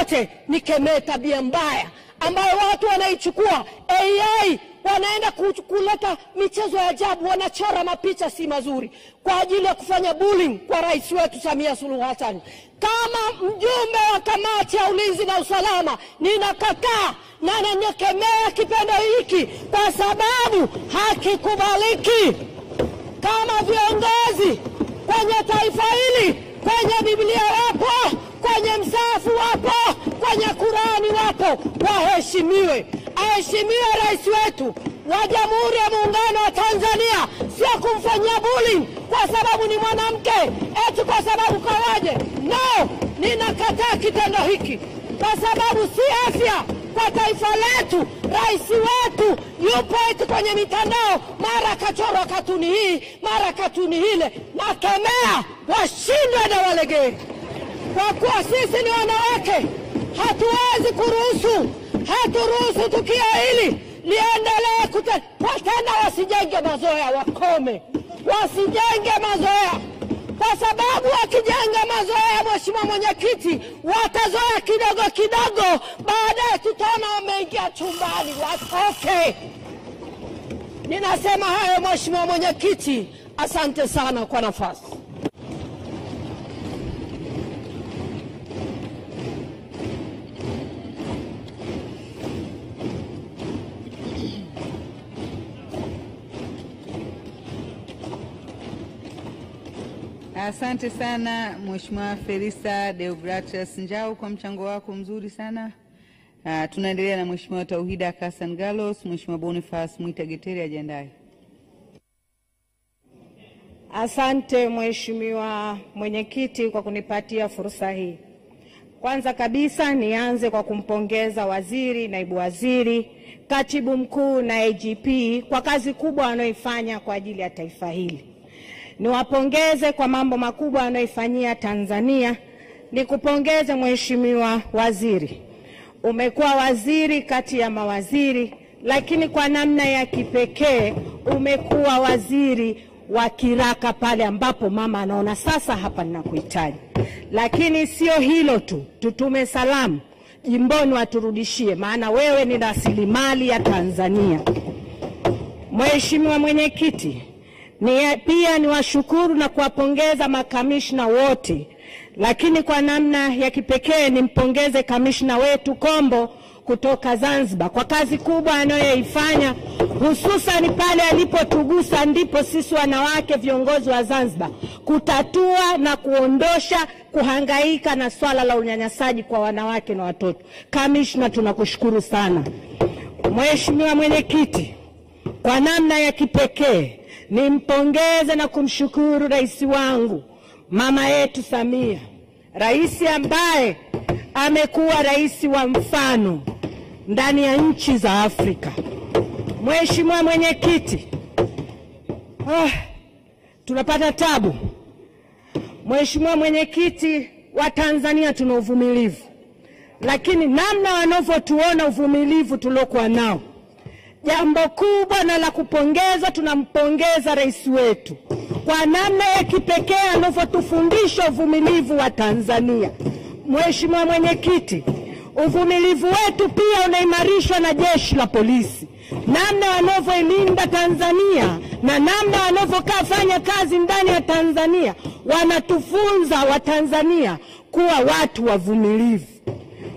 yote nikemee tabia mbaya ambayo watu wanaichukua AI, wanaenda kuleta michezo ya ajabu, wanachora mapicha si mazuri kwa ajili ya kufanya bullying kwa rais wetu Samia Suluhu Hassan. Kama mjumbe wa kamati ya ulinzi na usalama, ninakataa na ninakemea kitendo hiki kwa sababu hakikubaliki. Kama viongozi kwenye taifa hili, kwenye Biblia wapo, kwenye msahafu wapo, kwenye Qurani wapo, waheshimiwe. Aheshimiwe rais wetu wa Jamhuri ya Muungano wa Tanzania, sio kumfanyia bullying kwa sababu ni mwanamke, eti kwa sababu kawaje. No, ninakataa kitendo hiki kwa sababu si afya kwa taifa letu. Rais wetu yupo eti kwenye mitandao, mara kachorwa katuni hii, mara katuni hile. Nakemea, washindwe na walegee. Kwa kuwa sisi ni wanawake, hatuwezi haturuhusu tukio hili liendelee tena. Wasijenge mazoea, wakome. Wasijenge mazoea, kwa sababu wakijenga mazoea, Mheshimiwa Mwenyekiti, watazoea kidogo kidogo, baadaye tutaona wameingia chumbani, watoke. Ninasema hayo Mheshimiwa Mwenyekiti, asante sana kwa nafasi. Asante sana Mheshimiwa Felisa Deogratias Njau kwa mchango wako mzuri sana. Tunaendelea na Mheshimiwa Tauhida Hassan Gallos. Mheshimiwa Boniface Mwita Geteri ajiandae. Asante Mheshimiwa Mwenyekiti kwa kunipatia fursa hii. Kwanza kabisa nianze kwa kumpongeza waziri, naibu waziri, katibu mkuu na IGP kwa kazi kubwa wanayoifanya kwa ajili ya taifa hili. Niwapongeze kwa mambo makubwa wanayoifanyia Tanzania. Nikupongeze Mheshimiwa waziri. Umekuwa waziri kati ya mawaziri, lakini kwa namna ya kipekee umekuwa waziri wa kiraka pale ambapo mama anaona sasa hapa ninakuhitaji. Lakini sio hilo tu, tutume salamu jimboni waturudishie, maana wewe ni rasilimali ya Tanzania. Mheshimiwa Mwenyekiti, pia niwashukuru na kuwapongeza makamishna wote, lakini kwa namna ya kipekee nimpongeze kamishna wetu Kombo kutoka Zanzibar kwa kazi kubwa anayoifanya, hususan pale alipotugusa ndipo sisi wanawake viongozi wa Zanzibar kutatua na kuondosha kuhangaika na swala la unyanyasaji kwa wanawake na watoto. Kamishna, tunakushukuru sana. Mheshimiwa Mwenyekiti, kwa namna ya kipekee nimpongeze na kumshukuru rais wangu mama yetu Samia, rais ambaye amekuwa rais wa mfano ndani ya nchi za Afrika. Mheshimiwa Mwenyekiti, tunapata tabu. Mheshimiwa Mwenyekiti, wa Tanzania tuna uvumilivu, lakini namna wanavyotuona uvumilivu tuliokuwa nao, jambo kubwa na la kupongeza, tunampongeza rais wetu kwa namna ya kipekee anavyotufundisha uvumilivu wa Tanzania. Mheshimiwa Mwenyekiti, uvumilivu wetu pia unaimarishwa na jeshi la polisi, namna wanavyoilinda Tanzania na namna wanavyofanya kazi ndani ya Tanzania, wanatufunza Watanzania kuwa watu wavumilivu.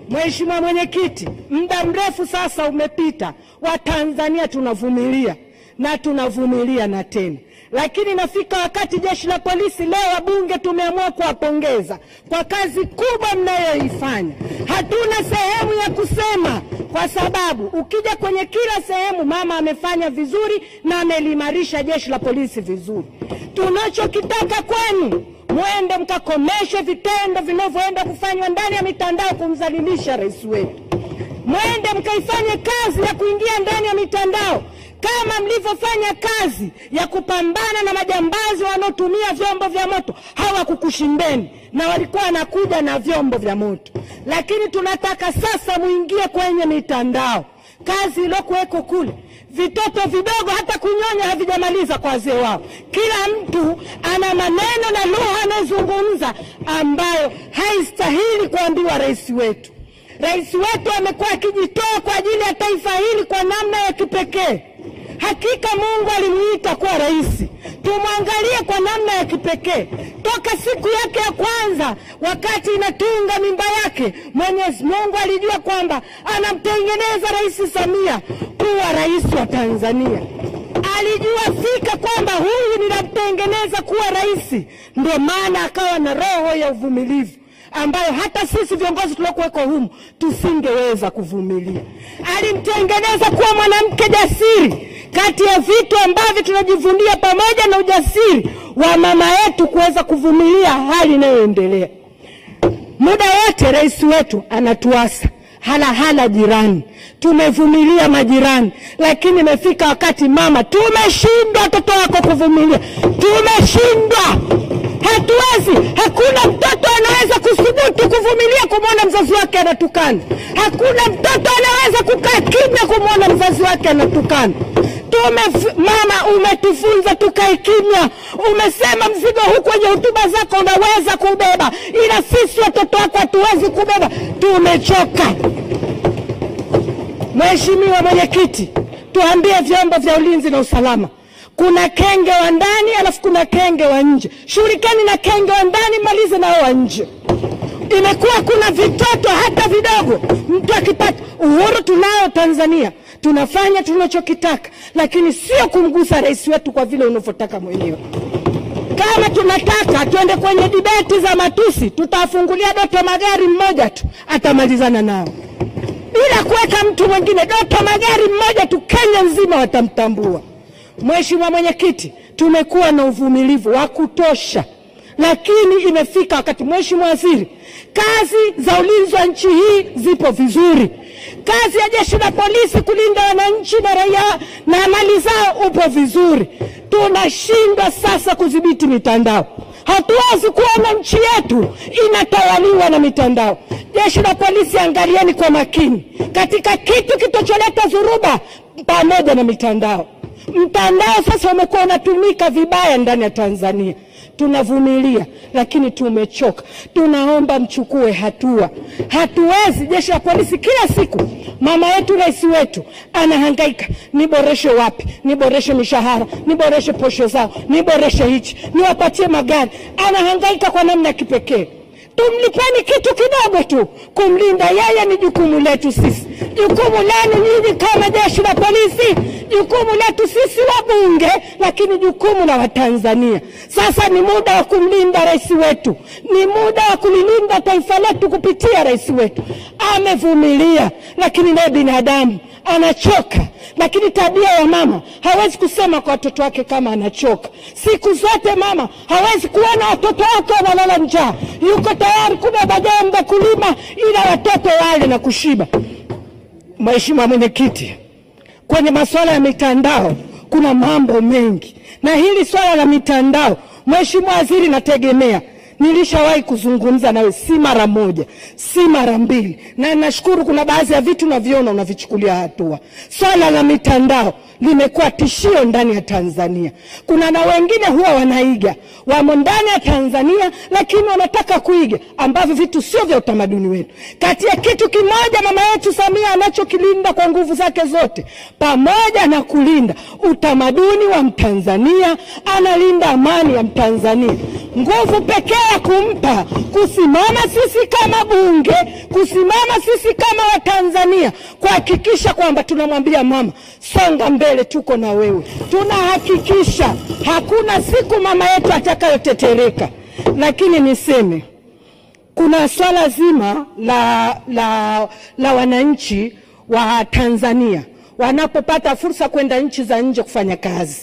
Mheshimiwa Mwenyekiti, muda mrefu sasa umepita, Watanzania tunavumilia na tunavumilia na tena. Lakini nafika wakati jeshi la polisi leo wabunge tumeamua kuwapongeza kwa kazi kubwa mnayoifanya. Hatuna sehemu ya kusema kwa sababu ukija kwenye kila sehemu mama amefanya vizuri na amelimarisha jeshi la polisi vizuri. Tunachokitaka kwenu, muende mkakomeshe vitendo vinavyoenda kufanywa ndani ya mitandao kumdhalilisha rais wetu. Muende mkaifanye kazi ya kuingia ndani ya mitandao kama mlivyofanya kazi ya kupambana na majambazi wanaotumia vyombo vya moto. Hawakukushindeni na walikuwa wanakuja na vyombo vya moto. Lakini tunataka sasa muingie kwenye mitandao. Kazi iliyokuweko kule, vitoto vidogo hata kunyonya havijamaliza kwa wazee wao. Kila mtu ana maneno na lugha anazungumza ambayo haistahili kuambiwa rais wetu. Rais wetu amekuwa akijitoa kwa ajili ya taifa hili kwa namna ya kipekee. Hakika Mungu alimuita kuwa rais. Tumwangalie kwa namna ya kipekee. Toka siku yake ya kwanza wakati inatunga mimba yake, Mwenyezi Mungu alijua kwamba anamtengeneza Rais Samia kuwa rais wa Tanzania. Alijua fika kwamba huyu ninamtengeneza kuwa rais. Ndio maana akawa na roho ya uvumilivu ambayo hata sisi viongozi tuliokuweko humu tusingeweza kuvumilia. Alimtengeneza kuwa mwanamke jasiri. Kati ya vitu ambavyo tunajivunia pamoja na ujasiri wa mama yetu kuweza kuvumilia hali inayoendelea. Muda wote rais wetu anatuasa hala jirani. Tumevumilia majirani, lakini imefika wakati mama, tumeshindwa watoto wako kuvumilia. Tumeshindwa. Hatuwezi. Hakuna mtoto anaweza kusubutu kuvumilia kumwona mzazi wake anatukana. Hakuna mtoto anaweza kukaa kimya kumwona mzazi wake anatukana. Mama, umetufunza tukae kimya. Umesema mzigo huu kwenye hotuba zako unaweza kubeba, ila sisi watoto wako hatuwezi kubeba. Tumechoka. Mheshimiwa Mwenyekiti, tuambie vyombo vya ulinzi na usalama. Kuna kenge wa ndani alafu kuna kenge wa nje. Shughulikani na kenge wa ndani, malize na wa nje. Imekuwa kuna vitoto hata vidogo. Mtu akipata uhuru tunao Tanzania, tunafanya tunachokitaka, lakini sio kumgusa rais wetu kwa vile unavyotaka mwenyewe. Kama tunataka tuende kwenye debate za matusi, tutafungulia Doto Magari mmoja tu, atamalizana nao. Bila kuweka mtu mwingine, Doto Magari mmoja tu, Kenya nzima watamtambua. Mheshimiwa Mwenyekiti, tumekuwa na uvumilivu wa kutosha, lakini imefika wakati, Mheshimiwa Waziri, kazi za ulinzi wa nchi hii zipo vizuri. Kazi ya jeshi la polisi kulinda wananchi na raia na mali zao upo vizuri. Tunashindwa sasa kudhibiti mitandao. Hatuwezi kuona nchi yetu inatawaliwa na mitandao. Jeshi la polisi, angalieni kwa makini katika kitu kitocholeta dhuruba pamoja na mitandao. Mtandao sasa umekuwa unatumika vibaya ndani ya Tanzania. Tunavumilia, lakini tumechoka. Tunaomba mchukue hatua. Hatuwezi. Jeshi la polisi kila siku, mama yetu rais wetu anahangaika, niboreshe wapi, niboreshe mishahara, niboreshe posho zao, niboreshe hichi, niwapatie magari. Anahangaika kwa namna kipekee. Tumlipeni kitu kidogo tu. Kumlinda yeye ni jukumu letu sisi. Jukumu lenu nyinyi kama jeshi la polisi, jukumu letu sisi wabunge, lakini jukumu la Watanzania. Sasa ni muda wa kumlinda rais wetu. Ni muda wa kulilinda taifa letu kupitia rais wetu. Amevumilia, lakini naye binadamu anachoka. Lakini tabia ya mama, hawezi kusema kwa watoto wake kama anachoka. Siku zote mama hawezi kuona watoto wake wanalala njaa. Yuko tayari kubeba jembe kulima ila watoto wale na kushiba. Mheshimiwa Mwenyekiti, kwenye masuala ya mitandao kuna mambo mengi. Na hili swala la mitandao, Mheshimiwa Waziri, nategemea nilishawahi kuzungumza nawe si mara moja, si mara mbili. Na nashukuru kuna baadhi ya vitu unaviona unavichukulia hatua. Swala la mitandao limekuwa tishio ndani ya Tanzania. Kuna na wengine huwa wanaiga, wamo ndani ya Tanzania lakini wanataka kuiga ambavyo vitu sio vya utamaduni wetu. Kati ya kitu kimoja mama yetu Samia anachokilinda kwa nguvu zake zote, pamoja na kulinda utamaduni wa Mtanzania, analinda amani ya Mtanzania. Nguvu pekee ya kumpa kusimama sisi kama bunge, kusimama sisi kama Watanzania, kuhakikisha kwamba tunamwambia mama, songa mbele, tuko na wewe. Tunahakikisha hakuna siku mama yetu atakayotetereka. Lakini niseme kuna swala zima la wananchi wa Tanzania wanapopata fursa kwenda nchi za nje kufanya kazi.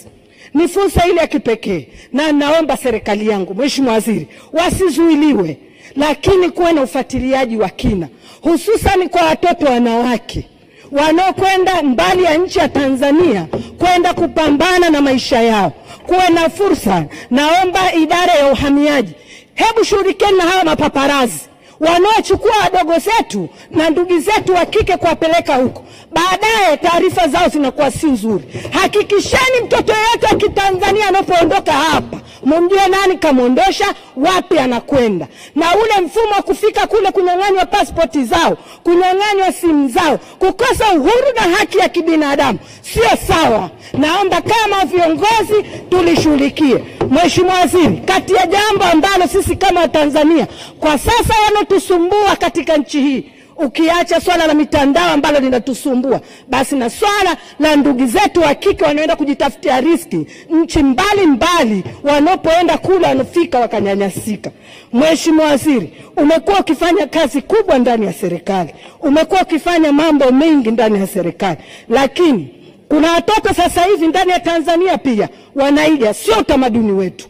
Ni fursa ile ya kipekee, na naomba serikali yangu, Mheshimiwa Waziri, wasizuiliwe, lakini kuwe na ufuatiliaji wa kina, hususan kwa watoto wanawake wanaokwenda mbali ya nchi ya Tanzania kwenda kupambana na maisha yao. Kuwe na fursa. Naomba idara ya uhamiaji, hebu shughulikieni na hawa mapaparazi wanaochukua wadogo zetu na ndugu zetu wa kike kuwapeleka huko. Baadaye taarifa zao zinakuwa si nzuri. Hakikisheni mtoto yetu wa Kitanzania anapoondoka hapa, mumjue nani kamuondosha, wapi anakwenda. Na ule mfumo wa kufika kule, kunyang'anywa pasipoti zao, kunyang'anywa simu zao, kukosa uhuru na haki ya kibinadamu, sio sawa. Naomba kama viongozi tulishughulikie. Mheshimiwa Waziri, kati ya jambo ambalo sisi kama Tanzania kwa sasa wanotusumbua katika nchi hii, ukiacha swala la mitandao ambalo linatusumbua, basi na swala la ndugu zetu wa kike wanaenda kujitafutia riski nchi mbali wanapoenda kula wanafika wakanyanyasika. Mheshimiwa Waziri, umekuwa ukifanya kazi kubwa ndani ya serikali, umekuwa ukifanya mambo mengi ndani ya serikali, lakini kuna watoto sasa hivi ndani ya Tanzania pia wanaiga. Sio utamaduni wetu,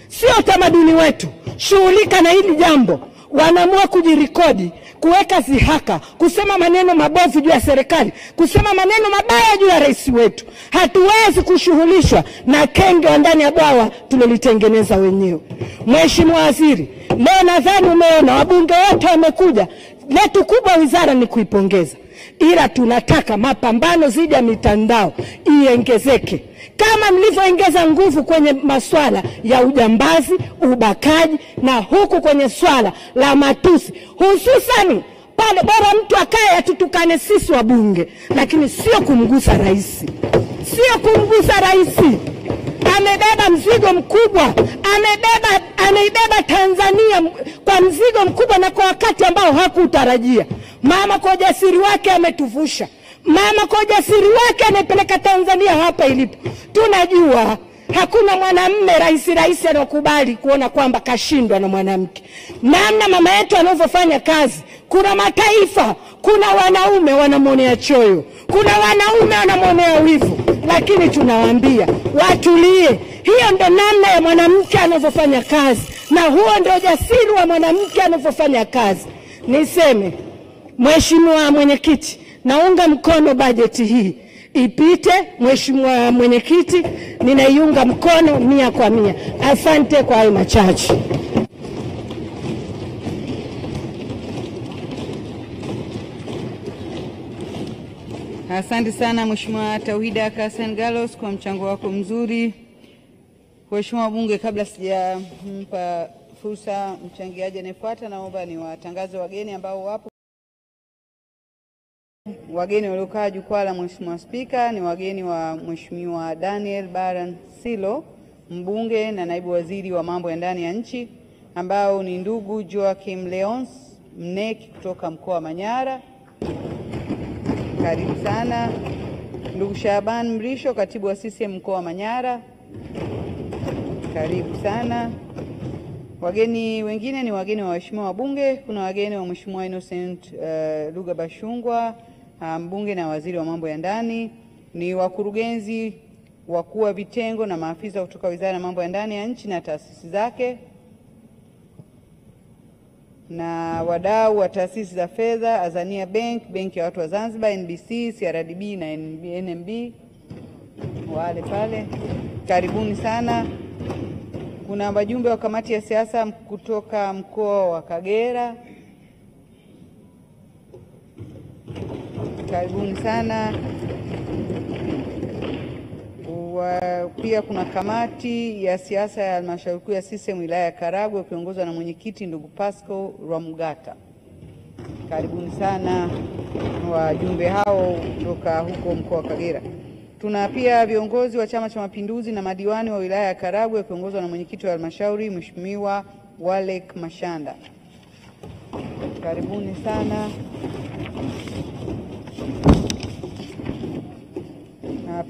sio utamaduni wetu. Shughulika na hili jambo. Wanaamua kujirekodi, kuweka zihaka, kusema maneno mabovu juu ya serikali, kusema maneno mabaya juu ya rais wetu. Hatuwezi kushughulishwa na kenge wa ndani ya bwawa tulilitengeneza wenyewe. Mheshimiwa Waziri, leo nadhani umeona wabunge wote wamekuja. Letu kubwa wizara ni kuipongeza, ila tunataka mapambano dhidi ya mitandao iongezeke kama mlivyoongeza nguvu kwenye masuala ya ujambazi, ubakaji, na huku kwenye swala la matusi, hususani pale bora mtu akae atutukane sisi wabunge, lakini sio kumgusa rais. Sio kumgusa rais. Amebeba mzigo mkubwa, ameibeba Tanzania kwa mzigo mkubwa na kwa wakati ambao hakutarajia. Mama kwa ujasiri wake ametuvusha. Mama kwa ujasiri wake amepeleka Tanzania hapa ilipo. Tunajua hakuna mwanamume rais anakubali kuona kwamba kashindwa na mwanamke. Namna mama yetu anavyofanya kazi, kuna mataifa, kuna wanaume wanamwonea choyo, kuna wanaume wanamwonea wivu, lakini tunawaambia watulie. Hiyo ndo namna ya mwanamke anavyofanya kazi, na huo ndo ujasiri wa mwanamke anavyofanya kazi. Niseme, Mheshimiwa Mwenyekiti, naunga mkono bajeti hii ipite. Mheshimiwa Mwenyekiti, ninaiunga mkono 100%. Asante kwa hayo machache. Asante sana Mheshimiwa Tauhida Kassan Gallos kwa mchango wako mzuri. Mheshimiwa Bunge, kabla sijampa fursa mchangiaji anayefuata, naomba niwatangaze wageni ambao wapo. Wageni waliokaa jukwaa la Mheshimiwa Spika ni wageni wa Mheshimiwa Daniel Baran Silo, mbunge na naibu waziri wa mambo ya ndani ya nchi, ambao ni ndugu Joachim Leons Mneki kutoka mkoa wa Manyara. Karibu sana. Ndugu Shaban Mrisho, katibu wa CCM mkoa wa Manyara. Karibu sana. Wageni wengine ni wageni wa waheshimiwa wabunge. Kuna wageni wa Mheshimiwa Innocent Luga Bashungwa, mbunge na waziri wa mambo ya ndani. Ni wakurugenzi, wakuu wa vitengo na maafisa kutoka Wizara ya Mambo ya Ndani ya nchi na taasisi zake, na wadau wa taasisi za fedha, Azania Bank, Benki ya Watu wa Zanzibar, NBC, CRDB na NMB, wale pale. Karibuni sana. Kuna wajumbe wa kamati ya siasa kutoka mkoa wa Kagera. Karibuni sana. Pia kuna kamati ya siasa ya halmashauri kuu ya CCM wilaya ya Karagwe ikiongozwa na mwenyekiti ndugu Pascal Rwamgata. Karibuni sana wajumbe hao kutoka huko mkoa wa Kagera. Tuna pia viongozi wa Chama cha Mapinduzi na madiwani wa wilaya ya Karagwe ikiongozwa na mwenyekiti wa halmashauri Mheshimiwa Walek Mashanda. Karibuni sana.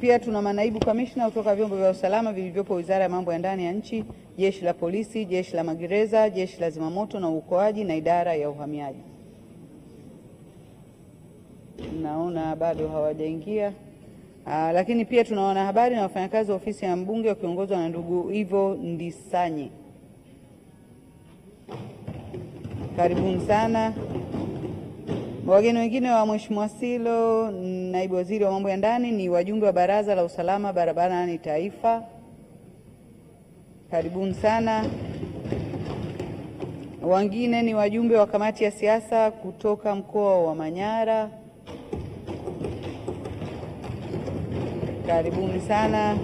Pia tuna manaibu kamishna kutoka vyombo vya usalama vilivyopo Wizara ya Mambo ya Ndani ya nchi, Jeshi la Polisi, Jeshi la Magereza, Jeshi la Zimamoto na Uokoaji na Idara ya Uhamiaji. Naona bado hawajaingia. Lakini pia tuna wanahabari na wafanyakazi wa ofisi ya mbunge wakiongozwa na ndugu Ivo Ndisanyi. Karibuni sana. Wageni wengine wa Mheshimiwa Silo, naibu waziri wa mambo ya ndani, ni wajumbe wa Baraza la Usalama Barabarani Taifa. Karibuni sana. Wengine ni wajumbe wa kamati ya siasa kutoka mkoa wa Manyara. Karibuni sana.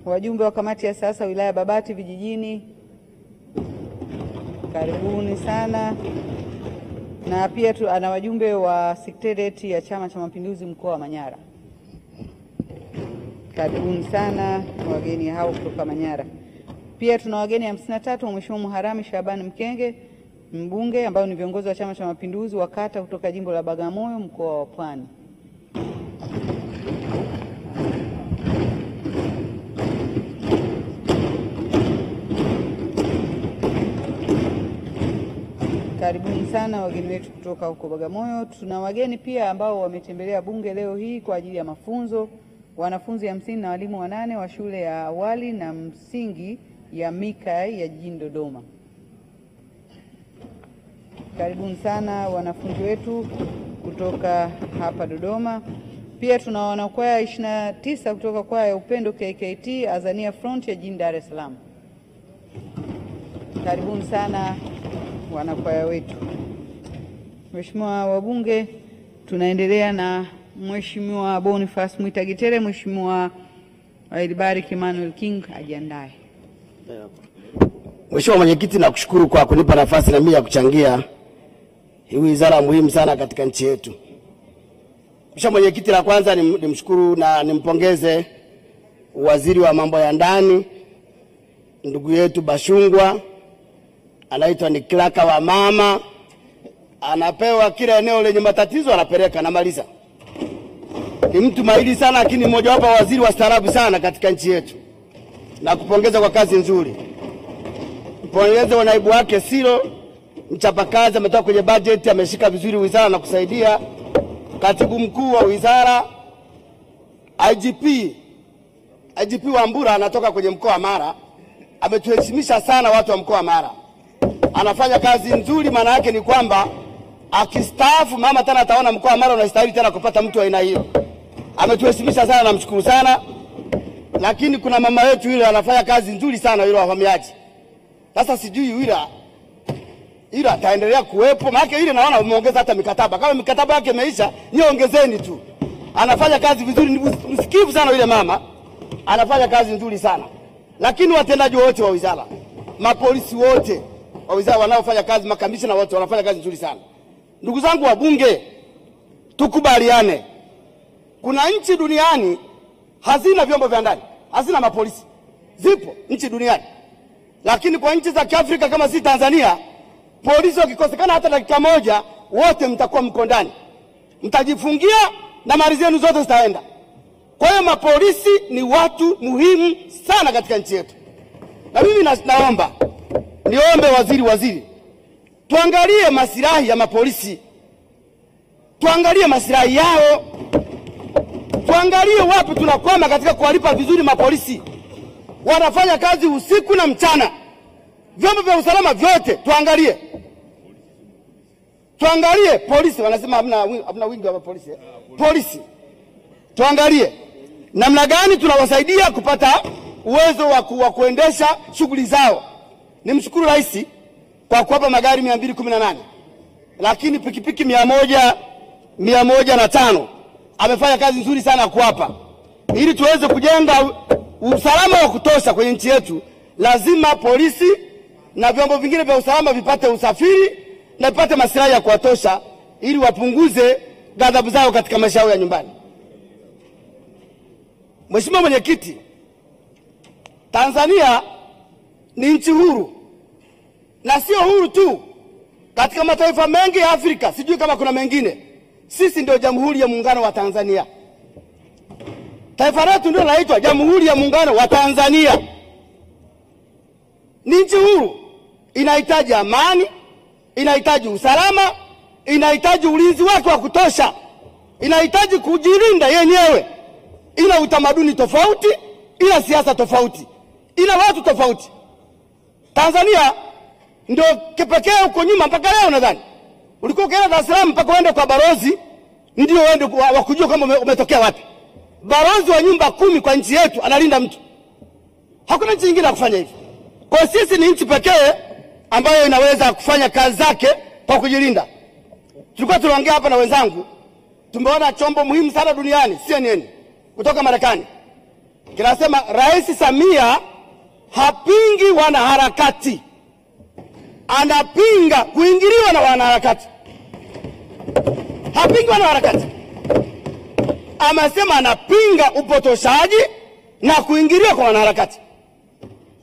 Wajumbe wa kamati ya siasa wilaya Babati vijijini. Karibuni sana. Na pia ana wajumbe wa Secretariat ya Chama cha Mapinduzi mkoa wa Manyara. Karibuni sana wageni hao kutoka Manyara. Pia tuna wageni 53 wa Mheshimiwa Muharami Shabani Mkenge, mbunge, ambao ni viongozi wa Chama cha Mapinduzi wa kata kutoka jimbo la Bagamoyo mkoa wa Pwani. Karibuni sana wageni wetu kutoka huko Bagamoyo. Tuna wageni pia ambao wametembelea bunge leo hii kwa ajili ya mafunzo, wanafunzi 50 na walimu 8 wa shule ya awali na msingi ya Mikai ya jijini Dodoma. Karibuni sana wanafunzi wetu kutoka hapa Dodoma. Pia tuna wanakwaya 29 kutoka kwaya ya Upendo KKT Azania Front ya jijini Dar es Salaam. Karibuni sana wanakwaya wetu. Mheshimiwa wabunge, tunaendelea na Mheshimiwa Boniface Mwitagitere. Mheshimiwa Elibariki Emmanuel King ajiandae. Mheshimiwa Mwenyekiti, nakushukuru kwa kunipa nafasi na mimi ya kuchangia hii wizara muhimu sana katika nchi yetu. Mheshimiwa Mwenyekiti, la kwanza nimshukuru na nimpongeze Waziri wa Mambo ya Ndani ndugu yetu Bashungwa, anaitwa ni klaka wa mama, anapewa kila eneo lenye matatizo anapeleka na maliza. Ni mtu mahiri sana, lakini mmoja wapo waziri wa staarabu sana katika nchi yetu. Na kupongeza kwa kazi nzuri. Mpongeze wa naibu wake Siro, mchapakazi, ametoka kwenye budget, ameshika vizuri wizara na kusaidia. Katibu mkuu wa wizara, IGP Wambura anatoka kwenye mkoa wa Mara, ametuheshimisha sana watu wa mkoa wa Mara. Anafanya kazi nzuri, maana yake ni kwamba akistaafu mama tena ataona mkoa wa Mara unastahili tena kupata mtu wa aina hiyo. Ametuheshimisha sana, namshukuru sana. Lakini kuna mama yetu yule anafanya kazi nzuri sana yule wahamiaji. Sasa sijui yule ataendelea kuwepo, maana yule naona umeongeza hata mikataba. Kama mikataba yake imeisha, niongezeni tu. Anafanya kazi vizuri, msikivu sana yule mama. Anafanya kazi nzuri sana. Lakini watendaji wote wa wizara, mapolisi wote wa wizara wanaofanya kazi, makamishna wote wanafanya kazi nzuri sana. Ndugu zangu wabunge, tukubaliane. Kuna nchi duniani hazina vyombo vya ndani, hazina mapolisi. Zipo nchi duniani. Lakini kwa nchi za Kiafrika kama si Tanzania, polisi wakikosekana hata dakika moja, wote mtakuwa mko ndani. Mtajifungia na mali zenu zote zitaenda. Kwa hiyo mapolisi ni watu muhimu sana katika nchi yetu. Na mimi niombe waziri, tuangalie maslahi ya mapolisi. Tuangalie maslahi yao. Tuangalie wapi tunakwama katika kuwalipa vizuri mapolisi. Wanafanya kazi usiku na mchana. Vyombo vya usalama vyote tuangalie. Tuangalie polisi, wanasema hamna wingi wa polisi. Polisi. Tuangalie namna gani tunawasaidia kupata uwezo wa kuendesha shughuli zao. Nimshukuru Rais kwa kuwapa magari 218. Lakini pikipiki 105. Amefanya kazi nzuri sana kuwapa. Ili tuweze kujenga usalama wa kutosha kwenye nchi yetu, lazima polisi na vyombo vingine vya usalama vipate usafiri na vipate maslahi ya kuwatosha ili wapunguze ghadhabu zao katika maisha yao ya nyumbani. Mheshimiwa Mwenyekiti, Tanzania ni nchi huru. Na sio huru tu, katika mataifa mengi ya Afrika, sijui kama kuna mengine. Sisi ndio Jamhuri ya Muungano wa Tanzania. Taifa letu ndio linaitwa Jamhuri ya Muungano wa Tanzania. Ni nchi huru. Inahitaji amani, inahitaji usalama, inahitaji ulinzi wake wa kutosha, inahitaji kujilinda yenyewe. Ina utamaduni tofauti, ina siasa tofauti, ina watu tofauti. Tanzania ndio kipekee huko nyuma mpaka leo nadhani. Ulikuwa ukienda Dar es Salaam mpaka uende kwa balozi ndio uende wakujua kama umetokea wapi. Balozi wa nyumba 10 kwa nchi yetu analinda mtu. Hakuna nchi nyingine ya kufanya hivi. Kwa sisi ni nchi pekee ambayo inaweza kufanya kazi zake kwa kujilinda. Tulikuwa tunaongea hapa na wenzangu, tumeona chombo muhimu sana duniani, CNN, kutoka Marekani. Kinasema Rais Samia hapingi wanaharakati. anapinga kuingiliwa na wanaharakati. Hapingi wanaharakati. Amesema anapinga upotoshaji na kuingiliwa kwa wanaharakati.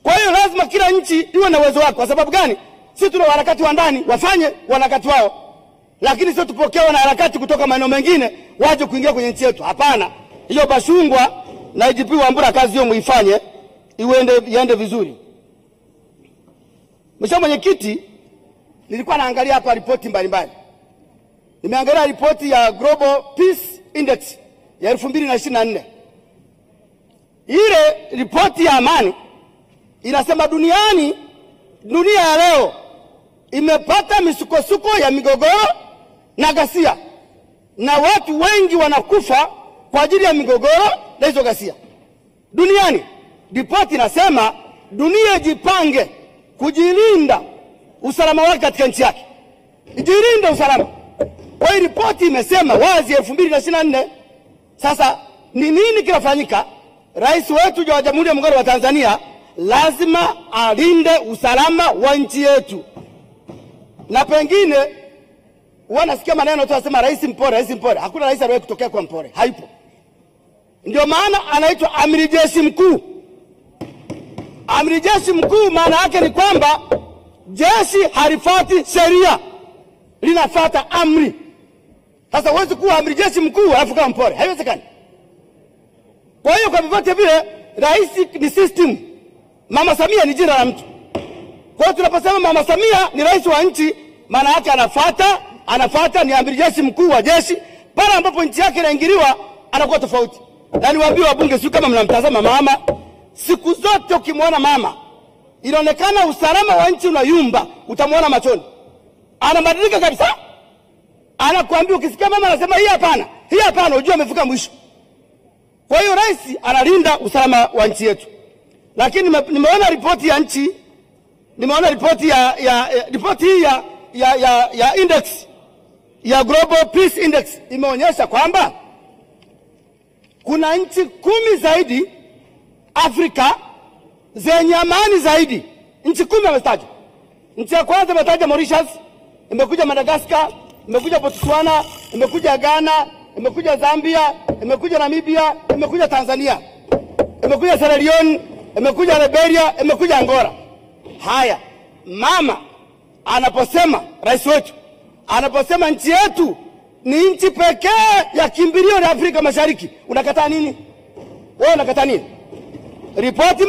Kwa hiyo lazima kila nchi iwe na uwezo wake. Kwa sababu gani? Sisi tuna wanaharakati wa ndani, wafanye wanaharakati wao. Lakini sio tupokee wanaharakati kutoka maeneo mengine waje kuingia kwenye nchi yetu. Hapana. Hiyo Bashungwa na IGP Wambura kazi hiyo muifanye iende vizuri. Mheshimiwa Mwenyekiti, nilikuwa naangalia hapa ripoti mbalimbali. Nimeangalia ripoti ya Global Peace Index ya 2024. Ile ripoti ya amani inasema dunia ya leo imepata misukosuko ya migogoro na ghasia, na watu wengi wanakufa kwa ajili ya migogoro na hizo ghasia duniani. Ripoti inasema dunia jipange kujilinda usalama wake katika nchi yake. Ijilinde usalama. Kwa hiyo ripoti imesema wazi 2024. Sasa ni nini kinafanyika? Rais wetu wa Jamhuri ya Muungano wa Tanzania lazima alinde usalama wa nchi yetu. Na pengine wanasikia maneno tu wasema rais mpore, rais mpore. Hakuna rais aliyewahi kutokea kwa mpore. Haipo. Ndio maana anaitwa Amiri Jeshi Mkuu. Amiri Jeshi Mkuu maana yake ni kwamba jeshi halifuati sheria, linafuata amri. Sasa huwezi kuwa Amiri Jeshi Mkuu alafu kama mpore. Haiwezekani. Kwa hiyo kwa vyovyote vile rais ni system. Mama Samia ni jina la mtu. Kwa hiyo tunaposema Mama Samia ni rais wa nchi, maana yake anafuata ni Amiri Jeshi Mkuu wa jeshi. Pale ambapo nchi yake inaingiliwa anakuwa tofauti. Na niwaambie wabunge, sio kama mnamtazama mama, siku zote ukimwona mama inaonekana usalama wa nchi unayumba, utamwona machoni. Anabadilika kabisa. Anakuambia, ukisikia mama anasema hii hapana, unajua amefika mwisho. Kwa hiyo rais analinda usalama wa nchi yetu. Lakini nimeona ripoti ya nchi, nimeona ripoti ya index ya Global Peace Index imeonyesha kwamba kuna nchi 10 zaidi Afrika zenye amani zaidi. Nchi 10 amestaja. Nchi ya kwanza imetaja Mauritius, imekuja Madagascar, imekuja Botswana, imekuja Ghana, imekuja Zambia, imekuja Namibia, imekuja Tanzania, imekuja Sierra Leone, imekuja Liberia, imekuja Angola. Haya, mama anaposema, rais wetu anaposema nchi yetu ni nchi pekee ya kimbilio la Afrika Mashariki, unakataa nini? Wewe unakataa nini? Ripoti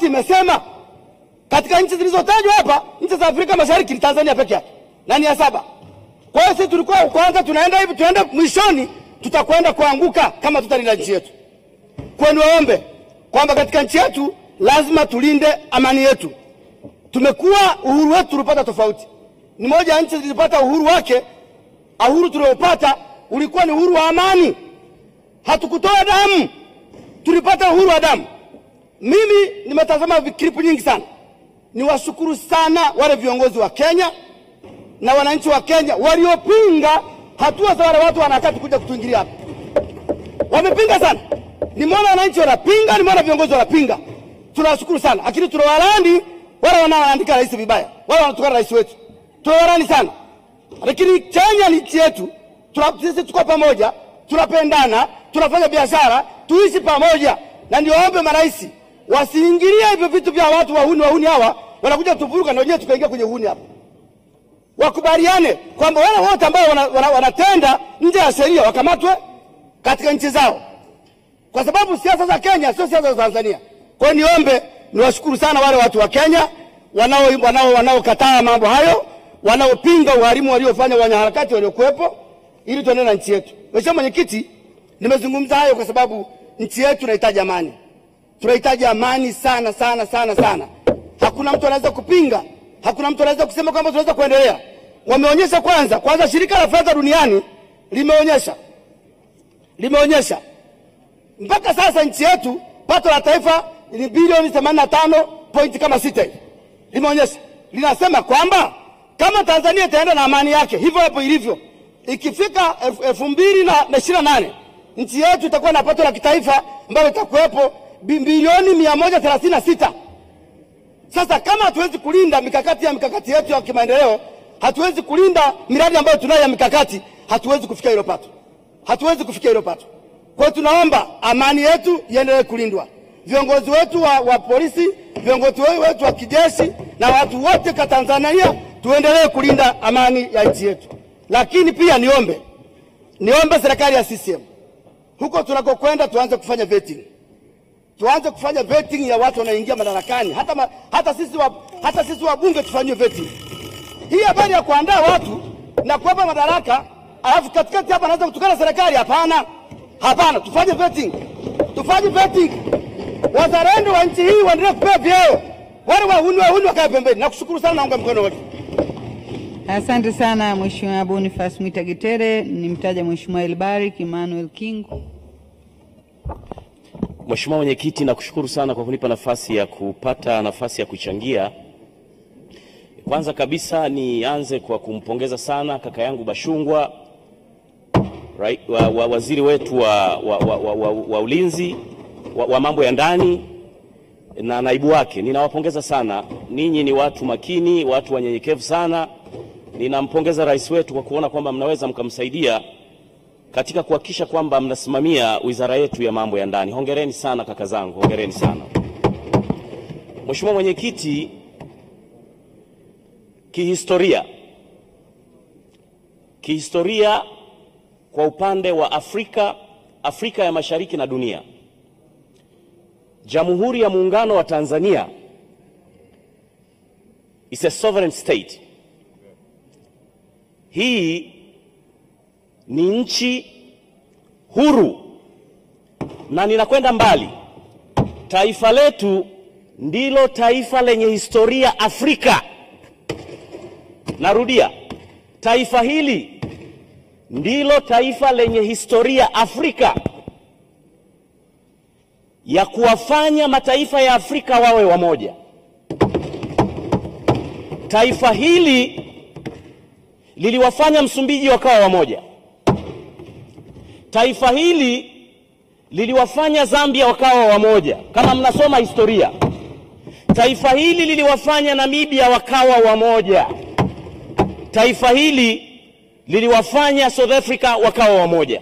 imesema katika nchi zilizotajwa hapa, nchi za Afrika Mashariki ni Tanzania pekee yake. Na ni ya 7. Kwa hiyo sisi tulikuwa kwanza tunaenda hivi, tuende mwishoni tutakwenda kuanguka kama tutalinda nchi yetu. Kwa niwaombe kwamba katika nchi yetu lazima tulinde amani yetu. Tumekuwa uhuru wetu tulipata tofauti. Ni moja ya nchi zilipata uhuru wake, uhuru tuliopata ulikuwa ni uhuru wa amani. Hatukutoa damu. Tulipata uhuru wa damu. Mimi nimetazama clip nyingi sana. Niwashukuru sana wale viongozi wa Kenya na wananchi wa Kenya waliopinga hatua za wale watu wanataka kuja kutuingilia hapa. Wamepinga sana. Nimeona wananchi wanapinga, nimeona viongozi wanapinga. Tunawashukuru sana. Lakini tunawalani wale wanaoandika rais vibaya. Wale wanatukana rais wetu. Tunawalani sana. Lakini Kenya ni nchi yetu. Sisi tuko pamoja, tunapendana, tunafanya biashara, tuishi pamoja. Na ndio ombe marais wasiingilie hivyo vitu vya watu wahuni hawa wanakuja tuvuruga na wenyewe tukaingia kwenye uhuni hapa. Wakubaliane kwamba wale wote ambao wanatenda nje ya sheria wakamatwe katika nchi zao. Kwa sababu siasa za Kenya sio siasa za Tanzania. Kwa hiyo niombe, niwashukuru sana wale watu wa Kenya wanaokataa mambo hayo, wanaopinga uhalimu waliofanya wanaharakati waliokuepo ili tuendelee na nchi yetu. Mheshimiwa Mwenyekiti, nimezungumza hayo kwa sababu nchi yetu inahitaji amani. Tunahitaji amani sana sana sana sana. Hakuna mtu anaweza kupinga, hakuna mtu anaweza kusema kwamba tunaweza kuendelea. Wameonyesha kwanza shirika la fedha duniani limeonyesha mpaka sasa nchi yetu pato la taifa ni bilioni 85.6. Limeonyesha, linasema kwamba kama Tanzania itaenda na amani yake hivyo hapo ilivyo, ikifika 2028 nchi yetu itakuwa na pato la kitaifa ambalo litakuwepo bilioni 136. Sasa kama hatuwezi kulinda mikakati yetu ya kimaendeleo, hatuwezi kulinda miradi ambayo tunayo ya mikakati, hatuwezi kufikia hilo pato. Kwa hiyo tunaomba amani yetu iendelee kulindwa. Viongozi wetu wa polisi, viongozi wetu wa kijeshi na watu wote kwa Tanzania tuendelee kulinda amani ya nchi yetu. Lakini pia niombe serikali ya CCM, huko tunakokwenda tuanze kufanya vetting. Tuanze kufanya vetting ya watu wanaoingia madarakani. Hata sisi wabunge tufanywe vetting. Hii habari ya kuandaa watu na kuwapa madaraka alafu katikati hapa anaanza kutukana serikali, hapana, tufanye vetting. Wazalendo wa nchi hii waendelee kupewa vyeo. Wale wahuni wakae pembeni. Nakushukuru sana, naunga mkono wote. Asante sana Mheshimiwa Boniface Mwita-Getere. Nimtaja Mheshimiwa Elbarik Emmanuel King. Mheshimiwa Mwenyekiti, nakushukuru sana kwa kunipa nafasi ya kuchangia. Kwanza kabisa nianze kwa kumpongeza sana kaka yangu Bashungwa, waziri wetu wa ulinzi wa mambo ya ndani na naibu wake. Ninawapongeza sana. Ninyi ni watu makini, watu wanyenyekevu sana. Ninampongeza rais wetu kwa kuona kwamba mnaweza mkamsaidia katika kuhakikisha kwamba mnasimamia wizara yetu ya mambo ya ndani. Hongereni sana kaka zangu, hongereni sana. Mheshimiwa Mwenyekiti, kihistoria kwa upande wa Afrika ya Mashariki na dunia, Jamhuri ya Muungano wa Tanzania is a sovereign state. Hii ni nchi huru, na ninakwenda mbali. Taifa letu ndilo taifa lenye historia Afrika. Narudia, taifa hili ndilo taifa lenye historia Afrika ya kuwafanya mataifa ya Afrika wawe wamoja. Taifa hili liliwafanya Msumbiji wakawa wamoja. Taifa hili liliwafanya Zambia wakawa wamoja. Kama mnasoma historia, taifa hili liliwafanya Namibia wakawa wamoja. Taifa hili liliwafanya South Africa wakawa wamoja.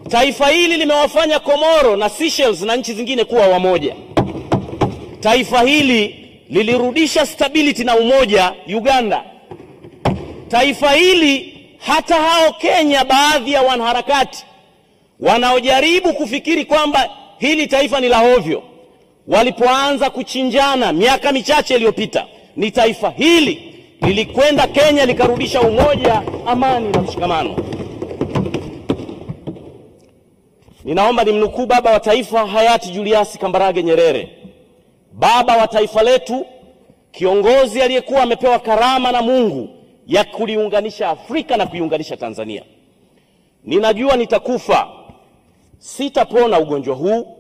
Taifa hili limewafanya Komoro na Seychelles na nchi zingine kuwa wamoja. Taifa hili lilirudisha stability na umoja Uganda. Taifa hili hata hao Kenya, baadhi ya wanaharakati wanaojaribu kufikiri kwamba hili taifa ni la hovyo, walipoanza kuchinjana miaka michache iliyopita, ni taifa hili lilikwenda Kenya likarudisha umoja, amani na mshikamano. Ninaomba nimnukuu baba wa taifa hayati Julius Kambarage Nyerere, baba wa taifa letu, kiongozi aliyekuwa amepewa karama na Mungu ya kuliunganisha Afrika na kuiunganisha Tanzania. Ninajua nitakufa, sitapona ugonjwa huu,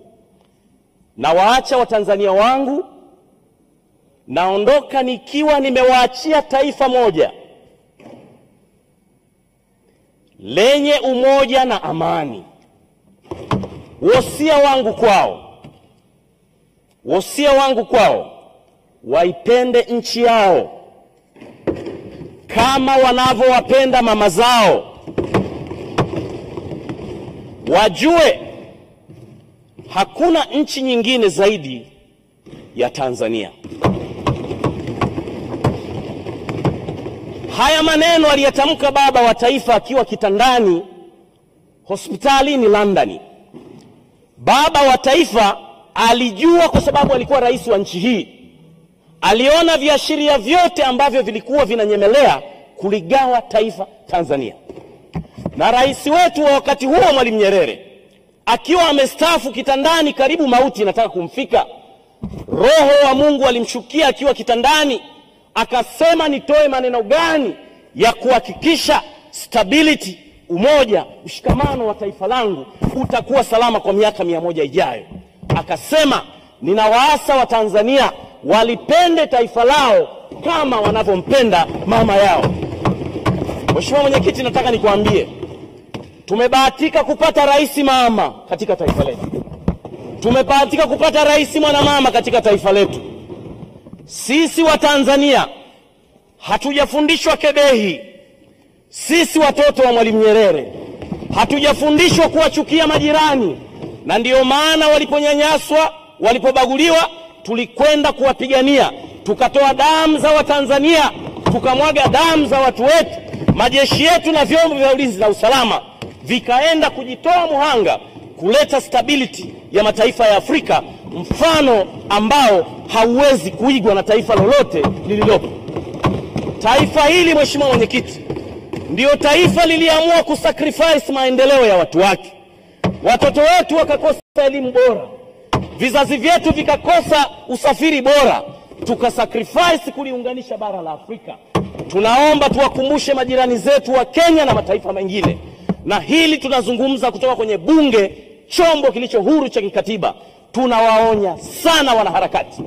na waacha Watanzania wangu, naondoka nikiwa nimewaachia taifa moja lenye umoja na amani. Wosia wangu kwao, waipende nchi yao kama wanavyowapenda mama zao. Wajue hakuna nchi nyingine zaidi ya Tanzania. Haya maneno aliyatamka baba wa taifa akiwa kitandani hospitalini London. Baba wa taifa alijua, kwa sababu alikuwa rais wa nchi hii, aliona viashiria vyote ambavyo vilikuwa vinanyemelea kuligawa taifa Tanzania. Na rais wetu wa wakati huo Mwalimu Nyerere, akiwa amestaafu kitandani, karibu mauti inataka kumfika, Roho wa Mungu alimshukia akiwa kitandani, akasema, nitoe maneno gani ya kuhakikisha stability, umoja, ushikamano wa taifa langu utakuwa salama kwa miaka 100 ijayo. Akasema, ninawaasa wa Tanzania walipende taifa lao kama wanavyompenda mama yao. Mheshimiwa Mwenyekiti, nataka nikuambie, tumebahatika kupata rais mama katika taifa letu. Tumebahatika kupata rais mwanamama katika taifa letu. Sisi wa Tanzania hatujafundishwa kebehi. Sisi watoto wa Mwalimu Nyerere hatujafundishwa kuwachukia majirani, na ndiyo maana waliponyanyaswa, walipobaguliwa, tulikwenda kuwapigania, tukatoa damu za Watanzania, tukamwaga damu za watu wetu. Majeshi yetu na vyombo vya ulinzi na usalama vikaenda kujitoa muhanga kuleta stability ya mataifa ya Afrika, mfano ambao hauwezi kuigwa na taifa lolote lililopo. Taifa hili, Mheshimiwa Mwenyekiti, ndio taifa liliamua kusacrifice maendeleo ya watu wake. Watoto wetu wakakosa elimu bora, vizazi vyetu vikakosa usafiri bora, tukasacrifice kuliunganisha bara la Afrika. Tunaomba tuwakumbushe majirani zetu wa Kenya na mataifa mengine, na hili tunazungumza kutoka kwenye bunge, chombo kilicho huru cha kikatiba. Tunawaonya sana wanaharakati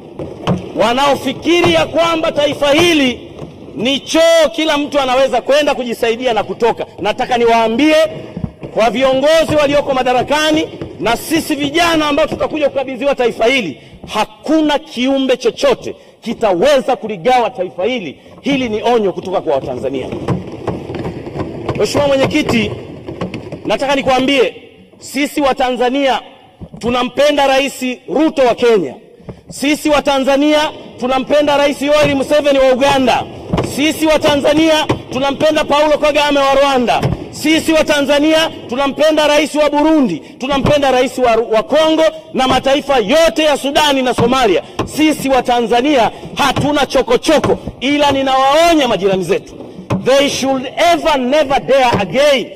wanaofikiri ya kwamba taifa hili ni choo, kila mtu anaweza kwenda kujisaidia na kutoka. Nataka niwaambie kwa viongozi walioko madarakani na sisi vijana ambao tutakuja kukabidhiwa taifa hili, hakuna kiumbe chochote kitaweza kuligawa taifa hili. Hili ni onyo kutoka kwa Watanzania. Mheshimiwa Mwenyekiti, nataka nikwambie sisi wa Tanzania tunampenda Rais Ruto wa Kenya. Sisi wa Tanzania tunampenda Rais Yoweri Museveni wa Uganda. Sisi wa Tanzania tunampenda Paulo Kagame wa Rwanda. Sisi wa Tanzania tunampenda rais wa Burundi, tunampenda rais wa Kongo na mataifa yote ya Sudani na Somalia. Sisi wa Tanzania hatuna chokochoko, ila ninawaonya majirani zetu, they should never dare again.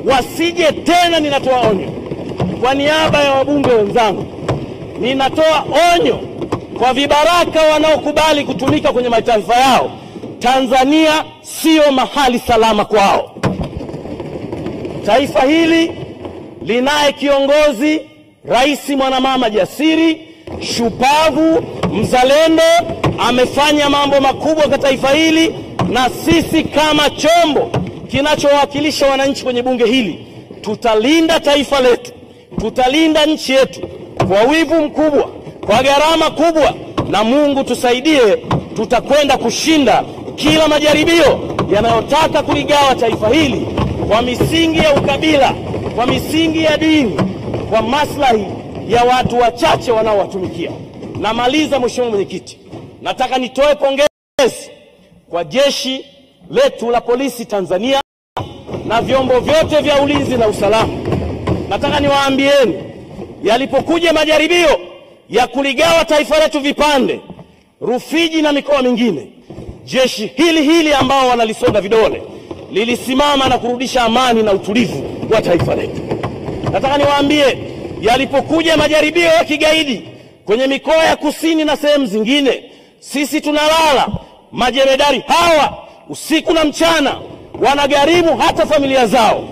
Wasije tena. Ninatoa onyo kwa niaba ya wabunge wenzangu, ninatoa onyo kwa vibaraka wanaokubali kutumika kwenye mataifa yao. Tanzania sio mahali salama kwao. Taifa hili linaye kiongozi, rais mwanamama jasiri, shupavu, mzalendo, amefanya mambo makubwa kwa taifa hili, na sisi kama chombo kinachowakilisha wananchi kwenye bunge hili tutalinda taifa letu, tutalinda nchi yetu kwa wivu mkubwa, kwa gharama kubwa, na Mungu tusaidie, tutakwenda kushinda kila majaribio yanayotaka kuligawa taifa hili kwa misingi ya ukabila, kwa misingi ya dini, kwa maslahi ya watu wachache wanaowatumikia. Namaliza Mheshimiwa Mwenyekiti, nataka nitoe pongezi kwa jeshi letu la polisi Tanzania na vyombo vyote vya ulinzi na usalama. Nataka niwaambieni, yalipokuja majaribio ya kuligawa taifa letu vipande, Rufiji na mikoa mingine, jeshi hili ambao wanalisonga vidole lilisimama na kurudisha amani na utulivu wa taifa letu. Nataka niwaambie, yalipokuja majaribio ya kigaidi kwenye mikoa ya kusini na sehemu zingine, sisi tunalala. Majemadari hawa usiku na mchana wanagharimu hata familia zao,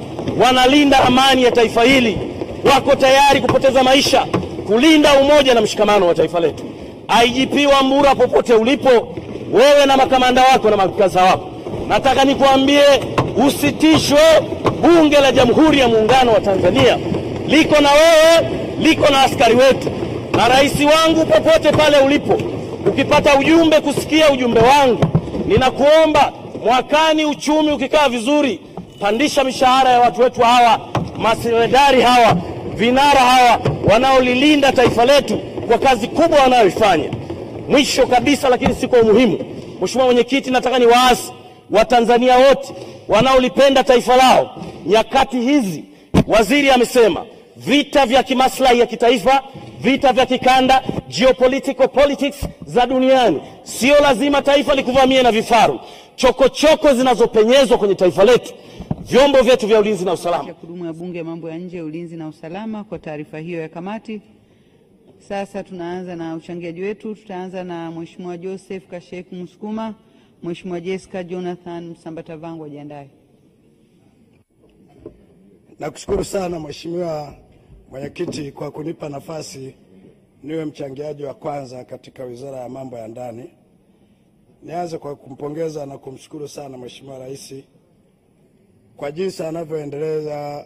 wanalinda amani ya taifa hili, wako tayari kupoteza maisha kulinda umoja na mshikamano wa taifa letu. IGP Wambura, popote ulipo, wewe na makamanda wako na makaza wako, nataka nikuambie usitishwe. Bunge la Jamhuri ya Muungano wa Tanzania liko na wewe, liko na askari wetu. Na rais wangu, popote pale ulipo, ukipata ujumbe, kusikia ujumbe wangu, ninakuomba mwakani uchumi ukikaa vizuri, pandisha mishahara ya watu wetu hawa, maserikali hawa, vinara hawa wanaolilinda taifa letu kwa kazi kubwa wanayoifanya. Mwisho kabisa, lakini si kwa umuhimu, Mheshimiwa Mwenyekiti, nataka niwaasi Watanzania wote wanaolipenda taifa lao. Nyakati hizi, waziri amesema, vita vya kimaslahi ya kitaifa, vita vya kikanda, geopolitical politics za duniani, sio lazima taifa likuvamie na vifaru. Chokochoko zinazopenyezwa kwenye taifa letu, vyombo vyetu vya ulinzi na usalama. Kudumu ya Bunge ya Mambo ya Nje, Ulinzi na Usalama kwa taarifa hiyo ya kamati. Sasa tunaanza na uchangiaji wetu. Tutaanza na Mheshimiwa Joseph Kasheku Musukuma. Mheshimiwa Jessica Jonathan Msambatavangu ajiandae. Nakushukuru sana Mheshimiwa Mwenyekiti kwa kunipa nafasi niwe mchangiaji wa kwanza katika Wizara ya Mambo ya Ndani. Nianze kwa kumpongeza na kumshukuru sana Mheshimiwa Rais kwa jinsi anavyoendeleza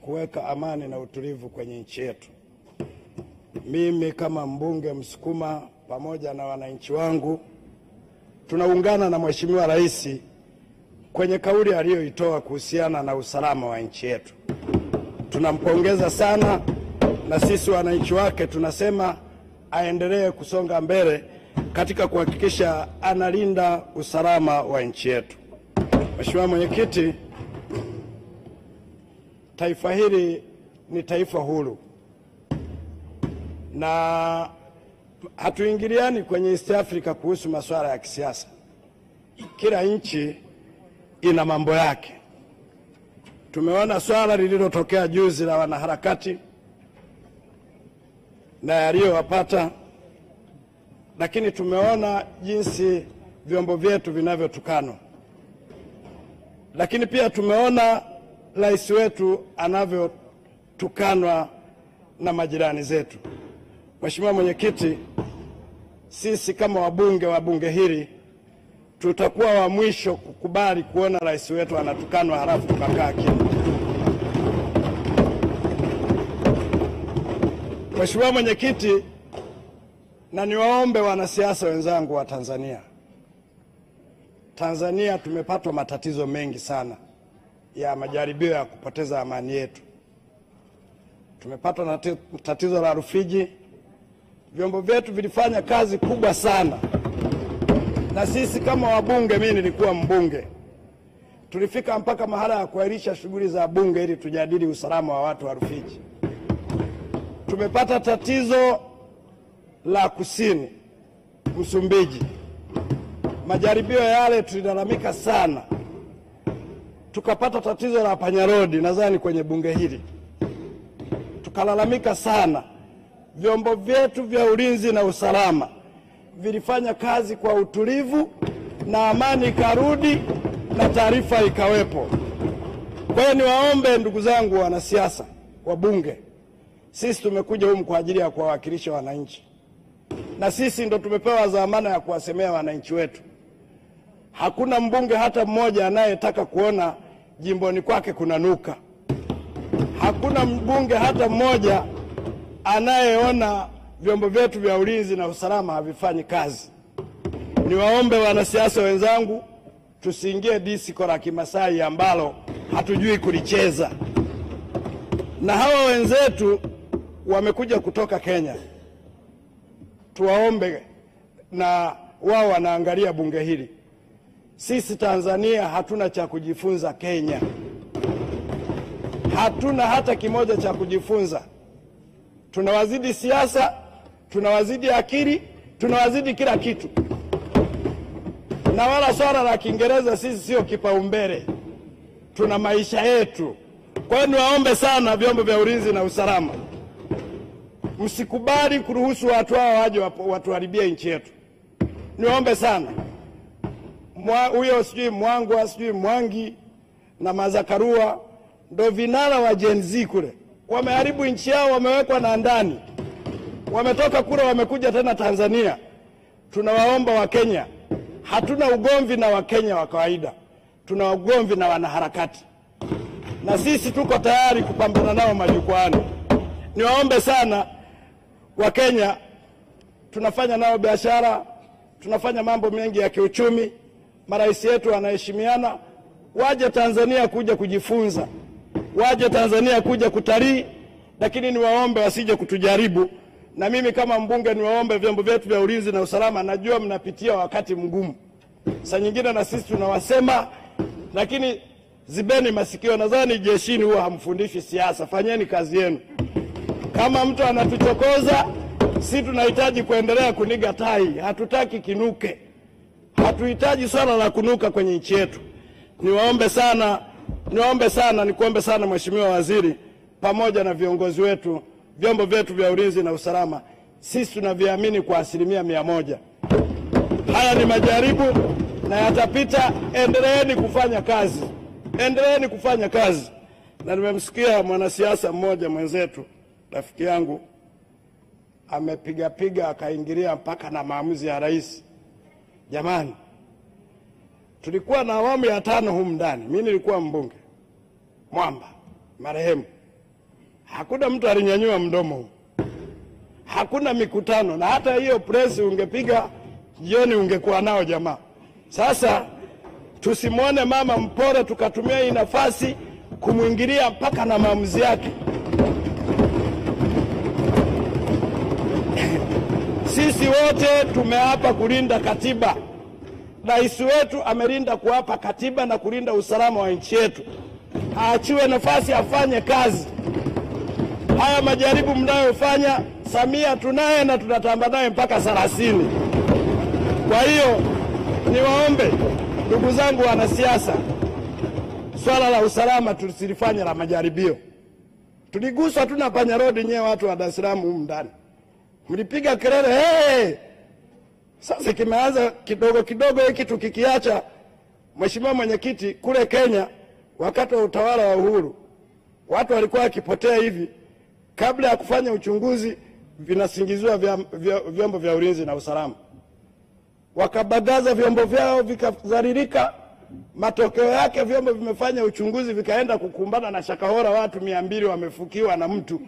kuweka amani na utulivu kwenye nchi yetu. Mimi kama mbunge Msukuma pamoja na wananchi wangu tunaungana na Mheshimiwa Rais kwenye kauli aliyoitoa kuhusiana na usalama wa nchi yetu. Tunampongeza sana, na sisi wananchi wake tunasema aendelee kusonga mbele katika kuhakikisha analinda usalama wa nchi yetu. Mheshimiwa Mwenyekiti, taifa hili ni taifa huru na hatuingiliani kwenye East Africa kuhusu masuala ya kisiasa. Kila nchi ina mambo yake. Tumeona swala lililotokea juzi la wanaharakati na yaliyowapata, lakini tumeona jinsi vyombo vyetu vinavyotukanwa, lakini pia tumeona rais wetu anavyotukanwa na majirani zetu. Mheshimiwa Mwenyekiti, sisi kama wabunge wa bunge hili tutakuwa wa mwisho kukubali kuona rais wetu anatukanwa halafu tukakaa kimya. Mheshimiwa Mwenyekiti, na niwaombe wanasiasa wenzangu wa Tanzania. Tanzania tumepatwa matatizo mengi sana ya majaribio ya kupoteza amani yetu. Tumepatwa na tatizo la Rufiji. Vyombo vyetu vilifanya kazi kubwa sana, na sisi kama wabunge, mimi nilikuwa mbunge, tulifika mpaka mahala ya kuahirisha shughuli za bunge ili tujadili usalama wa watu wa Rufiji. Tumepata tatizo la kusini Msumbiji. Majaribio yale tulilalamika sana. Tukapata tatizo la Panyarodi, nadhani kwenye bunge hili tukalalamika sana. Vyombo vyetu vya ulinzi na usalama vilifanya kazi kwa utulivu na amani ikarudi na taarifa ikawepo. Kwa hiyo niwaombe ndugu zangu wanasiasa, wabunge, sisi tumekuja humu kwa ajili ya kuwawakilisha wananchi, na sisi ndo tumepewa dhamana ya kuwasemea wananchi wetu. Hakuna mbunge hata mmoja anayetaka kuona jimboni kwake kunanuka. Hakuna mbunge hata mmoja anayeona vyombo vyetu vya ulinzi na usalama havifanyi kazi. Niwaombe wanasiasa wenzangu, tusiingie disiko la Kimasai ambalo hatujui kulicheza. Na hawa wenzetu wamekuja kutoka Kenya, tuwaombe, na wao wanaangalia bunge hili. Sisi Tanzania hatuna cha kujifunza Kenya. Hatuna hata kimoja cha kujifunza. Tunawazidi siasa, tunawazidi akili, tunawazidi kila kitu. Na wala swala la Kiingereza sisi sio kipaumbele. Tuna maisha yetu. Kwa hiyo niwaombe sana vyombo vya ulinzi na usalama, msikubali kuruhusu watu hao waje watuharibie nchi yetu. Niwaombe sana. Huyo sijui Mwangwa, sijui Mwangi na Mazakarua ndo vinara wa Gen Z kule. Wameharibu nchi yao, wamewekwa na ndani. Wametoka kule wamekuja tena Tanzania. Tunawaomba Wakenya, hatuna ugomvi na Wakenya wa kawaida. Tuna ugomvi na wanaharakati. Na sisi tuko tayari kupambana nao majukwaani. Niwaombe sana Wakenya, tunafanya nao biashara, tunafanya mambo mengi ya kiuchumi. Marais yetu wanaheshimiana, waje Tanzania kuja kujifunza, waje Tanzania kuja kutalii, lakini niwaombe wasije kutujaribu. Na mimi kama mbunge niwaombe vyombo vyetu vya ulinzi na usalama, najua mnapitia wakati mgumu. Saa nyingine na sisi tunawasema, lakini zibeni masikio. Nadhani jeshini huwa hamfundishi siasa, fanyeni kazi yenu. Kama mtu anatuchokoza, sisi tunahitaji kuendelea kuniga tai, hatutaki kinuke. Hatuhitaji swala la kunuka kwenye nchi yetu. Niwaombe sana, nikuombe sana Mheshimiwa Waziri, pamoja na viongozi wetu, vyombo vyetu vya ulinzi na usalama, sisi tunaviamini kwa 100%. Haya ni majaribu na yatapita. Endeleeni kufanya kazi. Endeleeni kufanya kazi. Na nimemsikia mwanasiasa mmoja mwenzetu, rafiki yangu, amepiga akaingilia mpaka na maamuzi ya rais. Jamani, tulikuwa na awamu ya 5 humu ndani. Mimi nilikuwa mbunge. Mwamba marehemu. Hakuna mtu alinyanyua mdomo. hakuna mikutano, na hata hiyo press ungepiga jioni ungekuwa nao jamaa. Sasa tusimwone mama mpore tukatumia hii nafasi kumwingilia mpaka na maamuzi yake. Sisi wote tumeapa kulinda katiba. Rais wetu amelinda kuapa katiba na kulinda usalama wa nchi yetu. Aachiwe nafasi afanye kazi. Haya majaribu mnayofanya, Samia tunaye na tunatamba naye mpaka 30. Kwa hiyo niwaombe ndugu zangu wanasiasa, swala la usalama tusilifanye la majaribio. Tuliguswa tuna panya road nyewe watu wa Dar es Salaam humu ndani. Mlipiga kelele, hey! Sasa kimeanza kidogo kidogo hiki tukikiacha. Mheshimiwa Mwenyekiti, kule Kenya wakati wa utawala wa Uhuru watu walikuwa wakipotea hivi, kabla ya kufanya uchunguzi vinasingiziwa vyombo vya ulinzi na usalama. Wakabagaza vyombo vyao vikadhalilika, matokeo yake vyombo vimefanya uchunguzi vikaenda kukumbana na Shakahora, watu 200 wamefukiwa na mtu.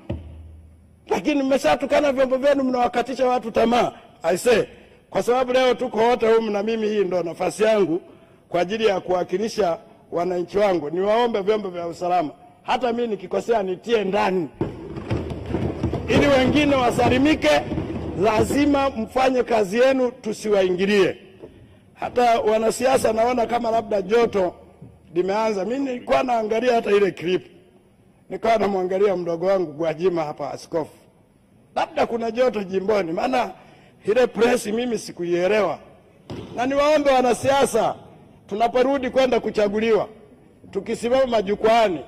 Lakini mmeshatukana vyombo vyenu, mnawakatisha watu tamaa. I say, kwa sababu leo tuko wote humu na mimi hii ndo nafasi yangu kwa ajili ya kuwakilisha wananchi wangu. Niwaombe vyombo vya usalama, hata mimi nikikosea nitie ndani ili wengine wasalimike. Lazima mfanye kazi yenu, tusiwaingilie. Hata wanasiasa naona kama labda joto limeanza. Mimi nilikuwa naangalia hata ile clip, nikawa namwangalia mdogo wangu Gwajima hapa, askofu. Labda kuna joto jimboni, maana ile press mimi sikuielewa. Na niwaombe wanasiasa, tunaporudi kwenda kuchaguliwa, tukisimama majukwani,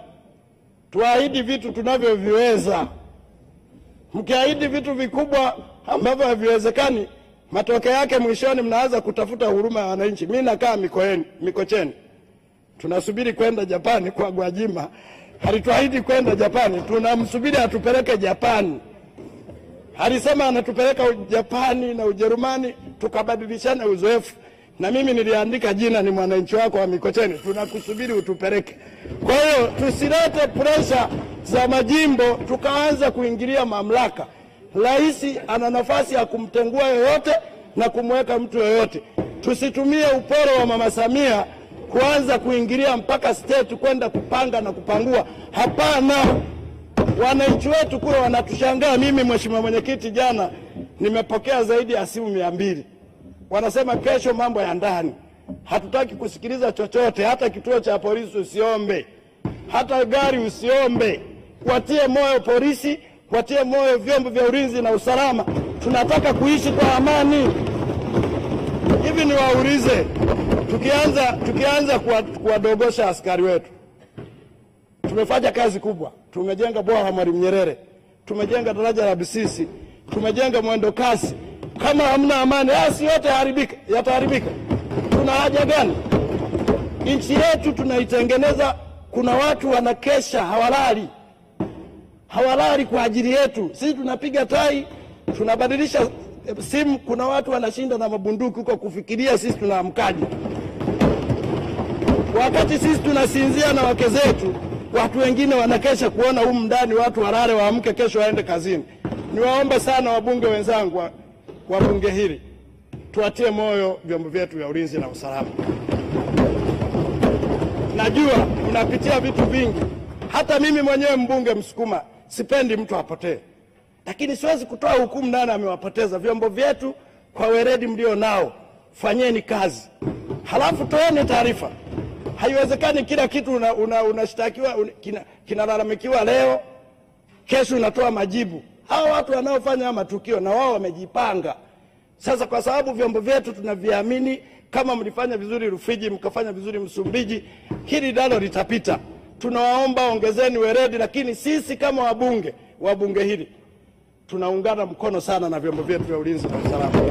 tuahidi vitu tunavyoviweza. Mkiahidi vitu vikubwa ambavyo haviwezekani, matokeo yake mwishoni mnaanza kutafuta huruma ya wananchi. Mimi nakaa Mikocheni. Tunasubiri kwenda Japani kwa Gwajima. Alituahidi kwenda Japani, tunamsubiri atupeleke Japani. Alisema anatupeleka Japani na Ujerumani tukabadilishana uzoefu. Na mimi niliandika jina, ni mwananchi wako wa Mikocheni, tunakusubiri utupeleke. Kwa hiyo tusilete pressure za majimbo tukaanza kuingilia mamlaka. Rais ana nafasi ya kumtengua yoyote na kumweka mtu yoyote. Tusitumie uporo wa Mama Samia kuanza kuingilia mpaka state kwenda kupanga na kupangua. Hapana. Wananchi wetu kule wanatushangaa. Mimi Mheshimiwa Mwenyekiti, jana nimepokea zaidi ya simu 200. Wanasema kesho mambo ya ndani. Hatutaki kusikiliza chochote, hata kituo cha polisi usiombe. Hata gari usiombe. Watie moyo polisi, watie moyo vyombo vya ulinzi na usalama. Tunataka kuishi kwa amani. Hivi niwaulize, tukianza kuwadogosha askari wetu. Tumefanya kazi kubwa. Tumejenga bwawa la Mwalimu Nyerere. Tumejenga daraja la Busisi. Tumejenga mwendo kasi. Kama hamna amani, asi yote yataharibika. Tuna haja gani? Nchi yetu tunaitengeneza, kuna watu wanakesha hawalali kwa ajili yetu. Sisi tunapiga tai, tunabadilisha simu, kuna watu wanashinda na mabunduki huko kufikiria sisi tunaamkaje. Wakati sisi tunasinzia na wake zetu, watu wengine wanakesha kuona humu ndani watu walale waamke kesho waende kazini. Niwaombe sana wabunge wenzangu wa bunge hili, tuatie moyo vyombo vyetu vya ulinzi na usalama. Najua unapitia vitu vingi. Hata mimi mwenyewe mbunge Msukuma sipendi mtu apotee. Lakini siwezi kutoa hukumu nani amewapoteza. Vyombo vyetu kwa weledi mlio nao, fanyeni kazi. Halafu toeni taarifa. Haiwezekani kila kitu unashtakiwa kinalalamikiwa leo, kesho unatoa majibu. Hao watu wanaofanya matukio na wao wamejipanga. Sasa kwa sababu vyombo vyetu tunaviamini, kama mlifanya vizuri Rufiji, mkafanya vizuri Msumbiji, hili nalo litapita. Tunawaomba ongezeni weledi, lakini sisi kama wabunge hili tunaungana mkono sana na vyombo vyetu vya ulinzi na usalama.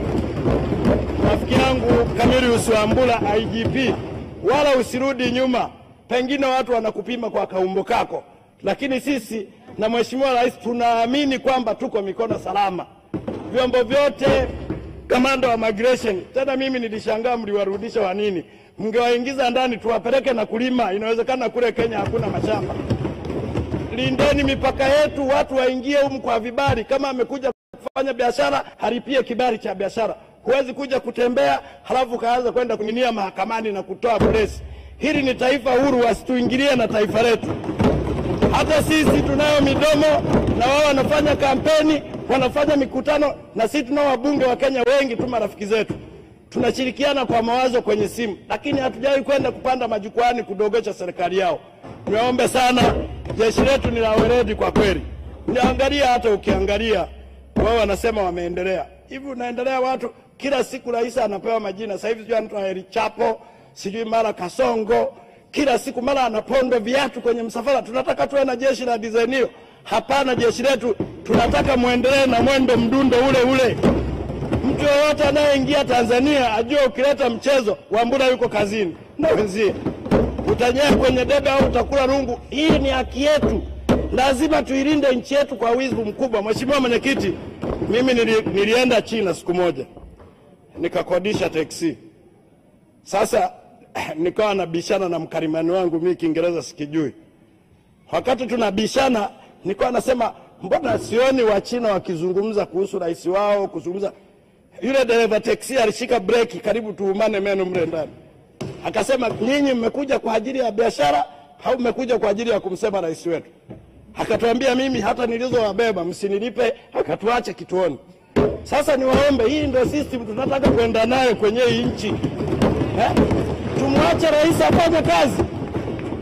Rafiki yangu Camillus Wambura IGP, wala usirudi nyuma. Pengine watu wanakupima kwa kaumbo kako, lakini sisi na Mheshimiwa Rais tunaamini kwamba tuko mikono salama. Vyombo vyote, kamanda wa migration, tena mimi nilishangaa mliwarudisha wa nini? Mngewaingiza ndani tuwapeleke na kulima, inawezekana kule Kenya hakuna mashamba. Lindeni mipaka yetu, watu waingie humu kwa vibali. Kama amekuja kufanya biashara halipie kibali cha biashara. Huwezi kuja kutembea halafu kaanza kwenda kuminia mahakamani na kutoa press. Hili ni taifa huru, wasituingilie na taifa letu. Hata sisi tunayo midomo na wao wanafanya kampeni, wanafanya mikutano, na sisi tunao wabunge wa Kenya wengi tu marafiki zetu. Tunashirikiana kwa mawazo kwenye simu, lakini hatujawahi kwenda kupanda majukwani kudogesha serikali yao. Niwaombe sana, jeshi letu ni la weledi kwa kweli. Niangalia, hata ukiangalia wao wanasema wameendelea. Hivi unaendelea watu kila siku rais anapewa majina. Sasa hivi sio anaitwa Heri Chapo, sijui mara Kasongo, kila siku mara anapondo viatu kwenye msafara. Tunataka tuwe na jeshi la design hiyo? Hapana, jeshi letu tunataka muendelee na mwendo mdundo ule ule. Mtu yoyote anayeingia Tanzania ajue ukileta mchezo, Wambura yuko kazini na wenzie. Utanyea kwenye debe au utakula rungu. Hii ni haki yetu. Lazima tuilinde nchi yetu kwa wizi mkubwa. Mheshimiwa Mwenyekiti, mimi nilienda China siku moja. Nikakodisha taxi. Sasa nikawa nabishana na mkarimani wangu, mimi Kiingereza sikijui. Wakati tunabishana nikawa nasema mbona sioni wa China wakizungumza kuhusu rais wao, kuzungumza. Yule dereva taxi alishika breki karibu tuumane meno mle ndani. Akasema, nyinyi mmekuja kwa ajili ya biashara au mmekuja kwa ajili ya kumsema rais wetu? Akatuambia, mimi hata nilizowabeba msinilipe, akatuache kituoni. Sasa niwaombe, hii ndio system tunataka kwenda nayo kwenye nchi. Tumwache rais afanye kazi.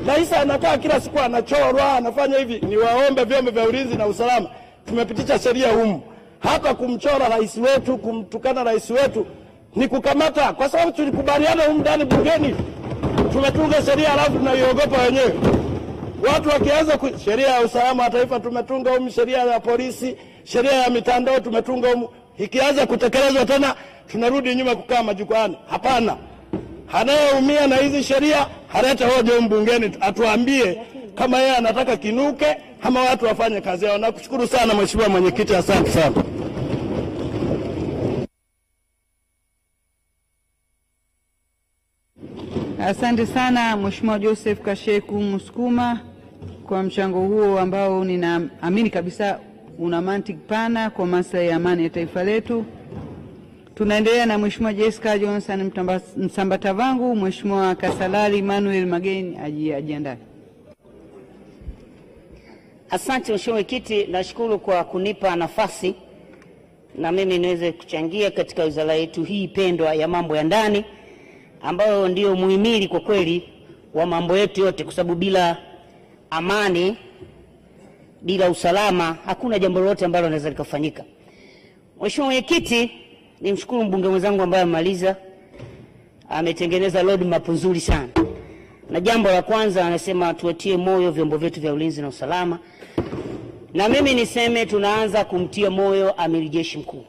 Rais anakaa kila siku anachorwa, anafanya hivi. Niwaombe vyombo vya ulinzi na usalama, tumepitisha sheria humu. Hata kumchora rais wetu, kumtukana rais wetu ni kukamata, kwa sababu tulikubaliana humu ndani bungeni. Tumetunga sheria alafu tunaiogopa wenyewe. Watu wakianza sheria ya usalama wa taifa tumetunga humu, sheria ya polisi, sheria ya mitandao tumetunga humu. Ikianza kutekelezwa tena tunarudi nyuma kukaa majukwani. Hapana. Anayeumia na hizi sheria halete hoja humu bungeni, atuambie kama yeye anataka kinuke ama watu wafanye kazi yao. Nakushukuru sana Mheshimiwa Mwenyekiti, asante sana. Asante sana Mheshimiwa Joseph Kasheku Musukuma kwa mchango huo ambao ninaamini kabisa una mantiki pana kwa maslahi ya amani ya taifa letu. Tunaendelea na Mheshimiwa Jessica Johnson Msambatavangu. Mheshimiwa Kasalali Manuel Mageni ajiandae. Asante Mheshimiwa Mwenyekiti, nashukuru kwa kunipa nafasi na mimi niweze kuchangia katika wizara yetu hii pendwa ya mambo ya ndani, ambayo ndio muhimili kwa kweli wa mambo yetu yote, kwa sababu bila amani, bila usalama hakuna jambo lolote ambalo linaweza likafanyika. Mheshimiwa Mwenyekiti, nimshukuru mbunge mwenzangu ambaye amemaliza, ametengeneza roadmap nzuri sana. Na jambo la kwanza anasema tuwatie moyo vyombo vyetu vya ulinzi na usalama. Na mimi niseme tunaanza kumtia moyo Amiri Jeshi Mkuu.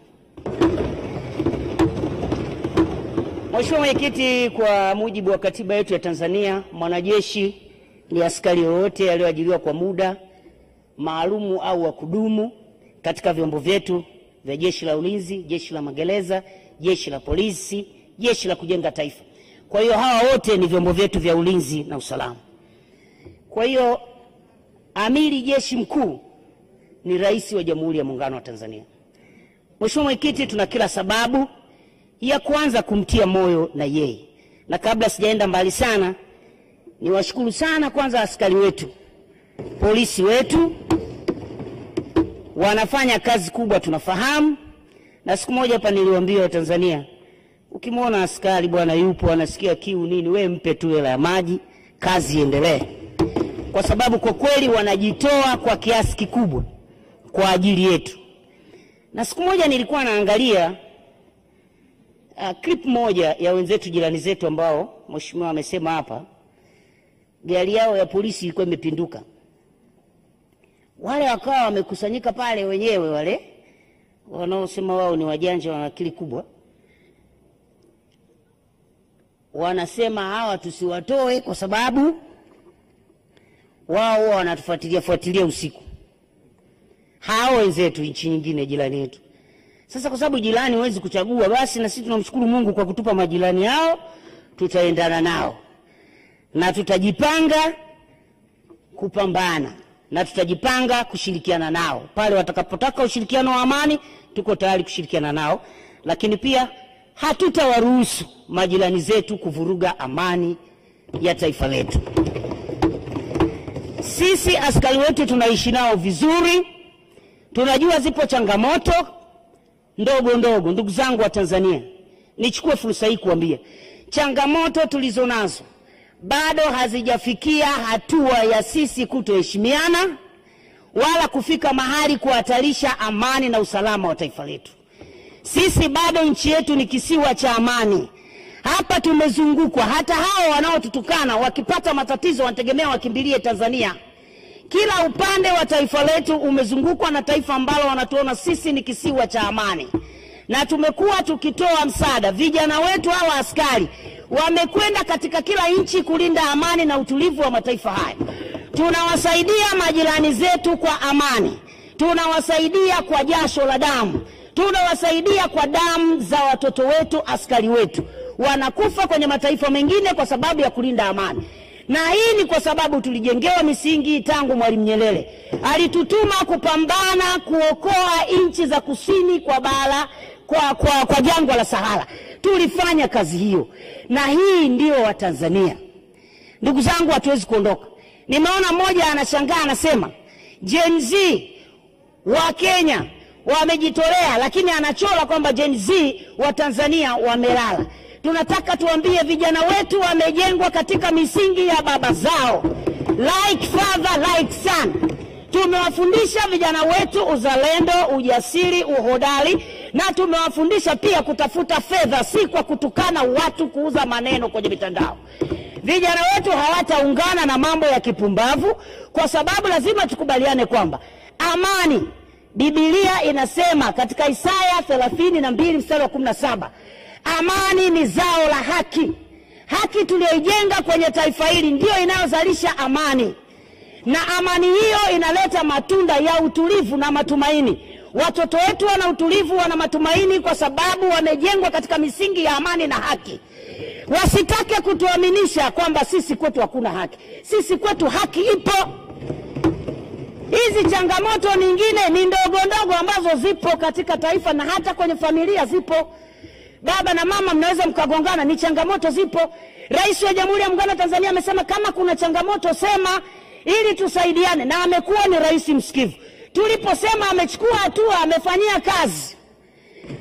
Mheshimiwa Mwenyekiti, kwa mujibu wa katiba yetu ya Tanzania, mwanajeshi ni askari yoyote aliyoajiriwa kwa muda maalumu au wa kudumu katika vyombo vyetu vya Jeshi la Ulinzi, Jeshi la Magereza, Jeshi la Polisi, Jeshi la Kujenga Taifa. Kwa hiyo hawa wote ni vyombo vyetu vya ulinzi na usalama. Kwa hiyo Amiri Jeshi Mkuu ni Rais wa Jamhuri ya Muungano wa Tanzania. Mheshimiwa Mwenyekiti, tuna kila sababu ya kuanza kumtia moyo na yeye. Na kabla sijaenda mbali sana, niwashukuru sana kwanza askari wetu, polisi wetu, wanafanya kazi kubwa tunafahamu. Na siku moja hapa niliwaambia Watanzania, ukimwona askari bwana yupo anasikia kiu nini, wewe mpe tu hela ya maji, kazi iendelee. Kwa sababu kwa kweli wanajitoa kwa kiasi kikubwa kwa ajili yetu. Na siku moja nilikuwa naangalia clip moja ya wenzetu jirani zetu ambao mheshimiwa amesema hapa, gari yao ya polisi ilikuwa imepinduka. Wale wakawa wamekusanyika pale wenyewe, wale wanaosema wao ni wajanja wana akili kubwa, wanasema hawa tusiwatoe kwa sababu wao wanatufuatilia usiku. Hao wenzetu nchi nyingine jirani yetu. Sasa kwa sababu jirani huwezi kuchagua, basi na sisi tunamshukuru Mungu kwa kutupa majirani hao, tutaendana nao na tutajipanga kupambana na tutajipanga kushirikiana nao. Pale watakapotaka ushirikiano wa amani, tuko tayari kushirikiana nao, lakini pia hatutawaruhusu majirani zetu kuvuruga amani ya taifa letu. Sisi askari wetu tunaishi nao vizuri. Tunajua zipo changamoto ndogo ndogo. Ndugu zangu wa Tanzania, nichukue fursa hii kuambia, changamoto tulizonazo bado hazijafikia hatua ya sisi kutoheshimiana wala kufika mahali kuhatarisha amani na usalama wa taifa letu. Sisi bado nchi yetu ni kisiwa cha amani. Hapa tumezungukwa, hata hao wanaotutukana wakipata matatizo wanategemea wakimbilie Tanzania. Kila upande wa taifa letu umezungukwa na taifa ambalo wanatuona sisi ni kisiwa cha amani. Na tumekuwa tukitoa msaada. Vijana wetu hawa askari wamekwenda katika kila nchi kulinda amani na utulivu wa mataifa haya. Tunawasaidia majirani zetu kwa amani. Tunawasaidia kwa jasho la damu. Tunawasaidia kwa damu za watoto wetu, askari wetu. Wanakufa kwenye mataifa mengine kwa sababu ya kulinda amani. Na hii ni kwa sababu tulijengewa misingi tangu Mwalimu Nyerere. Alitutuma kupambana kuokoa nchi za kusini kwa bara kwa jangwa la Sahara. Tulifanya kazi hiyo. Na hii ndio wa Tanzania. Ndugu zangu, hatuwezi kuondoka. Nimeona mmoja anashangaa anasema, Gen Z wa Kenya wamejitolea, lakini anachora kwamba Gen Z wa Tanzania wamelala. Tunataka tuambie vijana wetu wamejengwa katika misingi ya baba zao. Like father, like son. Tumewafundisha vijana wetu uzalendo, ujasiri, uhodari, na tumewafundisha pia kutafuta fedha, si kwa kutukana watu, kuuza maneno kwenye mitandao. Vijana wetu hawataungana na mambo ya kipumbavu, kwa sababu lazima tukubaliane kwamba amani, Biblia inasema katika Isaya 32 mstari wa 17, amani ni zao la haki. Haki tuliyoijenga kwenye taifa hili ndio inayozalisha amani. Na amani hiyo inaleta matunda ya utulivu na matumaini. Watoto wetu wana utulivu, wana matumaini kwa sababu wamejengwa katika misingi ya amani na haki. Wasitake kutuaminisha kwamba sisi kwetu hakuna haki. Sisi kwetu haki ipo. Hizi changamoto nyingine ni ndogo ndogo ambazo zipo katika taifa na hata kwenye familia zipo. Baba na mama mnaweza mkagongana, ni changamoto zipo. Rais wa Jamhuri ya Muungano wa Tanzania amesema kama kuna changamoto sema ili tusaidiane, na amekuwa ni rais msikivu. Tuliposema amechukua hatua, amefanyia kazi.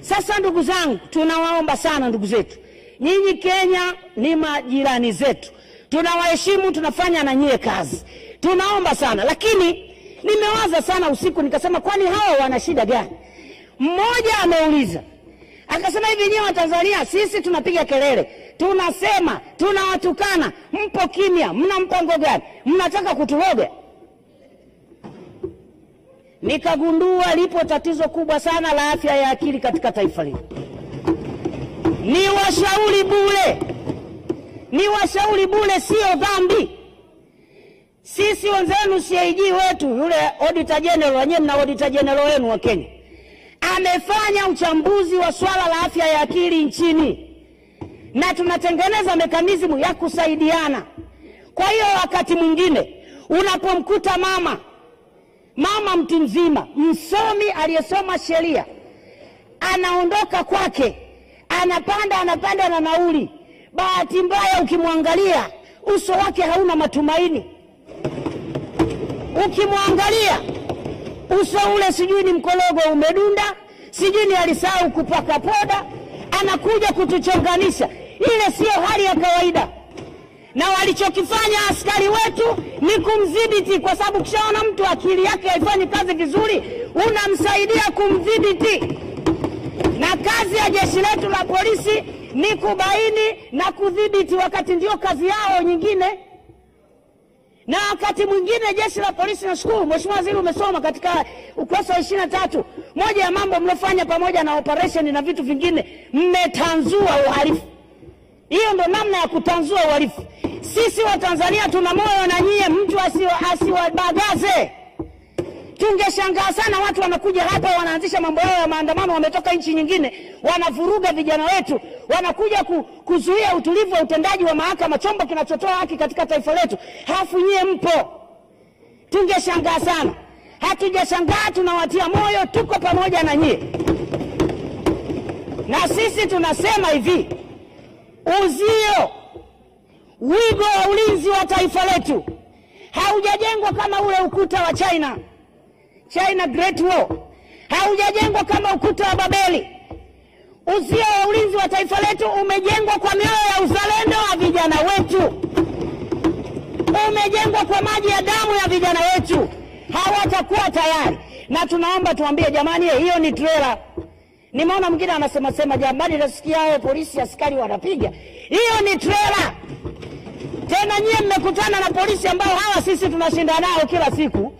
Sasa ndugu zangu, tunawaomba sana ndugu zetu. Nyinyi Kenya ni majirani zetu. Tunawaheshimu, tunafanya na nyie kazi. Tunaomba sana, lakini nimewaza sana usiku nikasema kwani hawa wana shida gani? Mmoja ameuliza, akasema hivi, nyinyi wa Tanzania sisi tunapiga kelele, tunasema, tunawatukana, mpo kimya, mna mpango gani? Mnataka kuturoga? Nikagundua lipo tatizo kubwa sana la afya ya akili katika taifa hili. Ni washauri bure. Ni washauri bure, sio dhambi. Sisi wenzenu CAG wetu, yule Auditor General, wenyewe mna Auditor General wenu wa Kenya, amefanya uchambuzi wa swala la afya ya akili nchini. Na tunatengeneza mekanizimu ya kusaidiana. Kwa hiyo wakati mwingine unapomkuta mama mtu mzima, msomi aliyesoma sheria, anaondoka kwake, anapanda na nauli, bahati mbaya ukimwangalia uso wake hauna matumaini. Ukimwangalia uso ule, sijui ni mkologo umedunda, sijui ni alisahau kupaka poda, anakuja kutuchonganisha. Ile sio hali ya kawaida. Na walichokifanya askari wetu ni kumdhibiti, kwa sababu kishaona mtu akili yake haifanyi kazi vizuri, unamsaidia kumdhibiti. Na kazi ya jeshi letu la polisi ni kubaini na kudhibiti, wakati ndio kazi yao nyingine. Na wakati mwingine jeshi la polisi, nashukuru Mheshimiwa Waziri umesoma katika ukurasa wa 23, moja ya mambo mlofanya pamoja na operation na vitu vingine, mmetanzua uhalifu. Hiyo ndo namna ya kutanzua uhalifu. Sisi wa Tanzania tuna moyo na nyie, mtu asiwabagaze. Tungeshangaa sana watu wanakuja hapa wanaanzisha mambo yao ya maandamano, wametoka nchi nyingine, wanavuruga vijana wetu, wanakuja kuzuia utulivu wa utendaji wa mahakama, chombo kinachotoa haki katika taifa letu. Halafu nyie mpo. tungeshangaa sana. Hatujashangaa, tunawatia moyo, tuko pamoja na nyie. Na sisi tunasema hivi, uzio, wigo wa ulinzi wa taifa letu haujajengwa kama ule ukuta wa China Great Wall. Haujajengwa kama ukuta wa Babeli. Uzio wa ulinzi wa taifa letu umejengwa kwa mioyo ya uzalendo wa vijana wetu. Umejengwa kwa maji ya damu ya vijana wetu. Hawatakuwa tayari. Na tunaomba tuambie, jamani, hiyo ni trailer. Nimeona mwingine anasema jamani, nasikia hao polisi askari wanapiga. Hiyo ni trailer. Tena nyie mmekutana na polisi ambao hawa sisi tunashinda nao kila siku.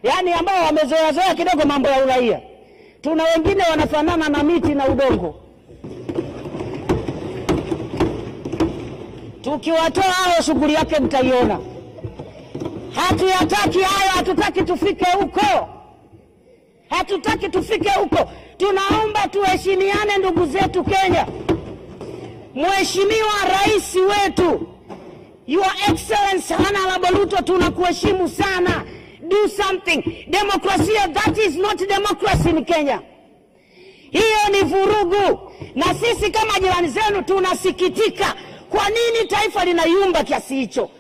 Yaani ambao wamezoea kidogo mambo ya uraia. Tuna wengine wanafanana na miti na udongo. Tukiwatoa hao, shughuli yake mtaiona. Hatuyataki hayo, hatutaki tufike huko. Hatutaki tufike huko. Tunaomba tuheshimiane, ndugu zetu Kenya. Mheshimiwa Rais wetu, Your Excellency Honorable Ruto, tunakuheshimu sana. Do something. Demokrasia, that is not democracy in Kenya. Hiyo ni vurugu. Na sisi kama jirani zenu tunasikitika. Kwa nini taifa linayumba kiasi hicho?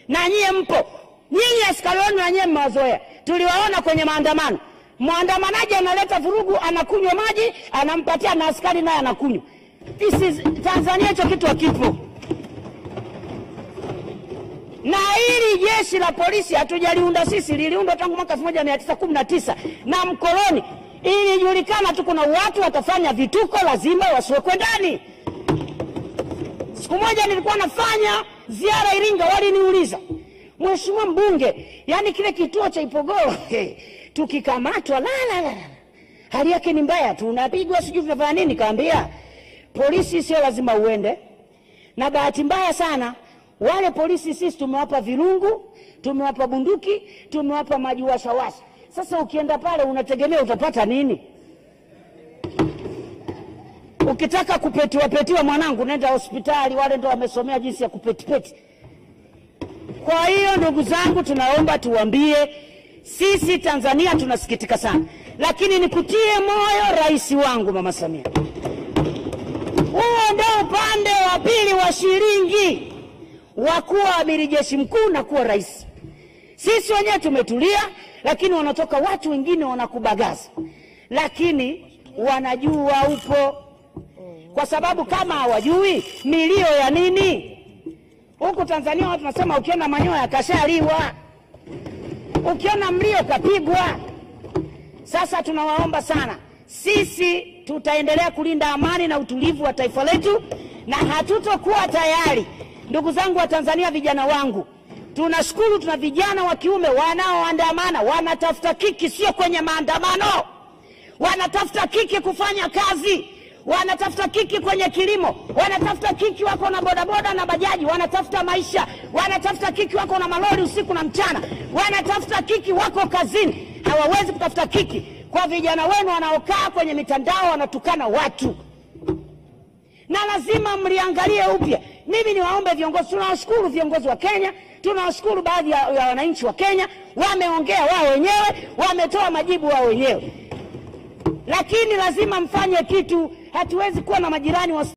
Na nyie mpo. Nyinyi askari wenu na nyie mmewazoea. Tuliwaona kwenye maandamano. Muandamanaji analeta vurugu, anakunywa maji, anampatia na askari naye anakunywa. This is Tanzania, hicho kitu hakipo. Na hili jeshi la polisi hatujaliunda sisi, liliundwa tangu mwaka 1919 na mkoloni. Ilijulikana tu kuna watu watafanya vituko, lazima wasiwekwe ndani. Siku moja nilikuwa nafanya ziara Iringa, waliniuliza, Mheshimiwa mbunge, yani kile kituo cha Ipogoro tukikamatwa hali yake ni mbaya, tunapigwa sijui tunafanya nini. Kaambia polisi sio lazima uende, na bahati mbaya sana wale polisi sisi tumewapa virungu, tumewapa bunduki, tumewapa maji washawasha. Sasa ukienda pale unategemea utapata nini? Ukitaka kupetiwa mwanangu, nenda hospitali, wale ndio wamesomea jinsi ya kupetipeti. Kwa hiyo ndugu zangu, tunaomba tuambie, sisi Tanzania tunasikitika sana. Lakini nikutie moyo rais wangu Mama Samia. Huo ndio upande wa pili wa shilingi wa kuwa amiri jeshi mkuu na kuwa rais. Sisi wenyewe tumetulia, lakini wanatoka watu wengine wanakubagaza. Lakini wanajua upo. Kwa sababu kama hawajui, milio ya nini? Huku Tanzania watu nasema ukiona manyoya kashaliwa, ukiona mlio kapigwa. Sasa tunawaomba sana, sisi tutaendelea kulinda amani na utulivu wa taifa letu, na hatutokuwa tayari. Ndugu zangu wa Tanzania, vijana wangu, tunashukuru tuna vijana wa kiume wanaoandamana, wanatafuta kiki, sio kwenye maandamano. Wanatafuta kiki kufanya kazi, wanatafuta kiki kwenye kilimo, wanatafuta kiki wako na bodaboda na bajaji, wanatafuta maisha, wanatafuta kiki wako na malori usiku na mchana, wanatafuta kiki wako kazini. Hawawezi kutafuta kiki kwa vijana wenu wanaokaa kwenye mitandao wanatukana watu. Na lazima mliangalie upya. Mimi niwaombe viongozi, tunawashukuru viongozi wa Kenya, tunawashukuru baadhi ya wananchi wa Kenya, wameongea wao wenyewe, wametoa majibu wao wenyewe. Lakini lazima mfanye kitu. Hatuwezi kuwa na majirani wa